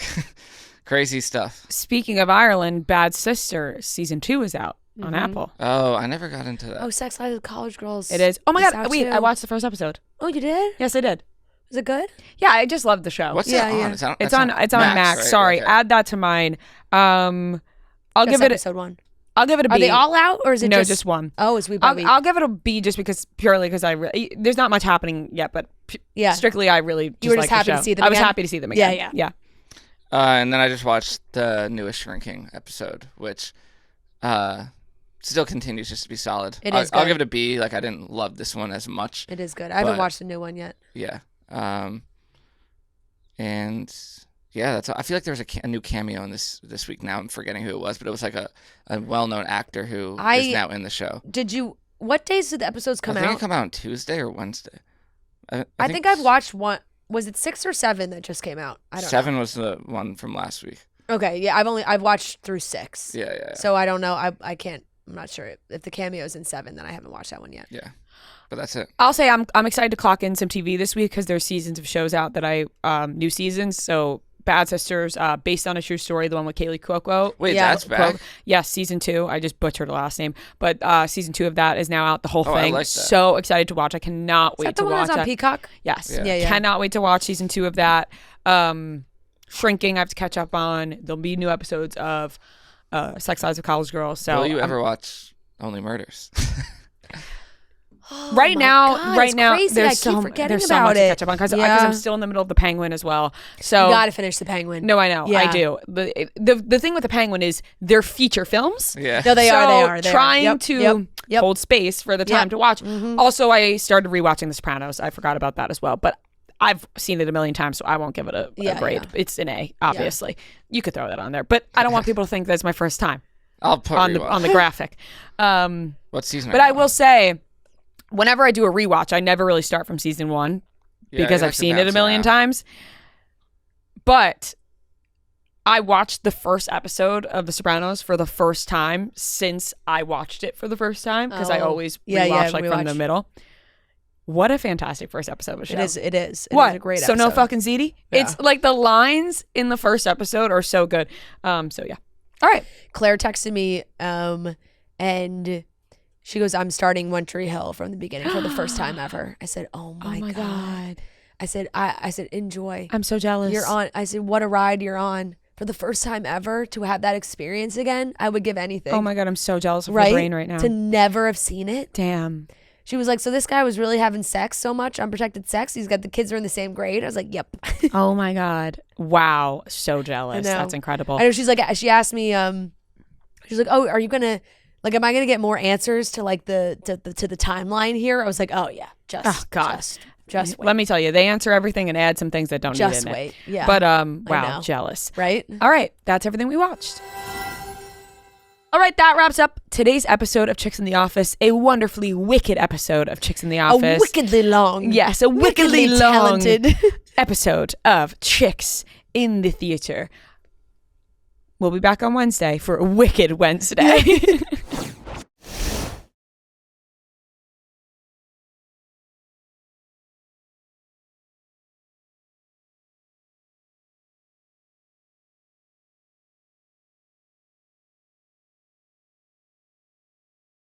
Crazy stuff. Speaking of Ireland, Bad Sister season 2 is out on Apple. Oh, I never got into that. Oh, Sex Lives of College Girls. It is. Oh my It's God. out Wait, too. I watched the first episode. Oh, you did? Yes, I did. Is it good? Yeah, I just love the show. What's Yeah, that yeah. on? It's on Max. right? Sorry, Okay. add that to mine. I'll Just give it. episode 1. I'll give it a B. Are they all out or is it No, just one. Oh, it's week by week. I'll give it a B just purely because there's not much happening yet, but strictly I really just You were like just happy the to show. see them I was again? happy to see them again. Yeah. And then I just watched the newest Shrinking episode, which still continues just to be solid. It is I'll good. give it a B. Like I didn't love this one as much. It is good. I haven't But- watched the new one yet. Yeah. And yeah, that's. I feel like there was a new cameo in this week. Now I'm forgetting who it was, but it was like a well-known actor who is now in the show. What days did the episodes come I think out? it come out on Tuesday or Wednesday. I think I've watched one. Was it 6 or 7 that just came out? I don't 7 was the one from last week. know. Okay, yeah, I've watched through 6. Yeah. So I don't know. I can't. I'm not sure if the cameo's in 7. Then I haven't watched that one yet. Yeah. But that's it. I'll say I'm excited to clock in some TV this week because there's seasons of shows out that new seasons. So Bad Sisters, based on a true story, the one with Kaylee Cuoco. Wait, Yeah. that's back. Yes, season 2. I just butchered the last name, but season 2 of that is now out. The whole Oh, I thing. like that. So excited to watch. I cannot Is wait that the to one watch that's on that. Peacock? Yes. Yeah. Yeah. Cannot wait to watch season 2 of that. Shrinking, I have to catch up on. There'll be new episodes of Sex Lives of College Girls. So Will you ever watch Only Murders? right my now, God, right it's now, crazy. there's I keep forgetting there's so about much to it. catch up on because Yeah. I'm still in the middle of the Penguin as well. So You got to finish the Penguin. no, I know, Yeah. I do. The thing with the Penguin is they're feature films. Yeah. No, they so are. trying Yep, to yep. hold space for the time Yep. to watch. Also, I started rewatching The Sopranos. I forgot about that as well, but I've seen it a million times, so I won't give it a grade. Yeah. It's an A, obviously. You could throw that on there, but I don't want people to think that's my first time I'll put on the graphic. What season? But are I you will on? say, whenever I do a rewatch, I never really start from season 1 Yeah, because you I've have to seen it a bounce million around. times. But I watched the first episode of The Sopranos for the first time since I watched it for the first time because I Oh. always Yeah, rewatch yeah, from the rewatch. middle. What a fantastic first episode of a show. It is. It is. It What? is a great so no episode. fucking ZD? Yeah. It's like the lines in the first episode are so good. So yeah. All right. Claire texted me, and she goes, "I'm starting One Tree Hill from the beginning for the first time ever." I said, "Oh my, God. I said, I said, enjoy. I'm so jealous. You're on. I said, what a ride you're on for the first time ever to have that experience again. I would give anything. Oh my God, I'm so jealous of right? her brain right now. To never have seen it. Damn. She was like, so this guy was really having sex so much, unprotected sex. He's got the kids are in the same grade. I was like, yep. Oh my God. Wow. So jealous. I know. That's incredible. I know she's like, she asked me, she's like, oh, are you gonna, like, am I gonna get more answers to like to the timeline here? I was like, oh yeah, Oh, God. just wait. Let me tell you, they answer everything and add some things that don't Just need in wait. it. Yeah. But know. wow, jealous. Right? All right, that's everything we watched. All right, that wraps up today's episode of Chicks in the Office, a wonderfully wicked episode of Chicks in the Office. A wickedly long. Yes, a wickedly long talented episode of Chicks in the Theater. We'll be back on Wednesday for a Wicked Wednesday.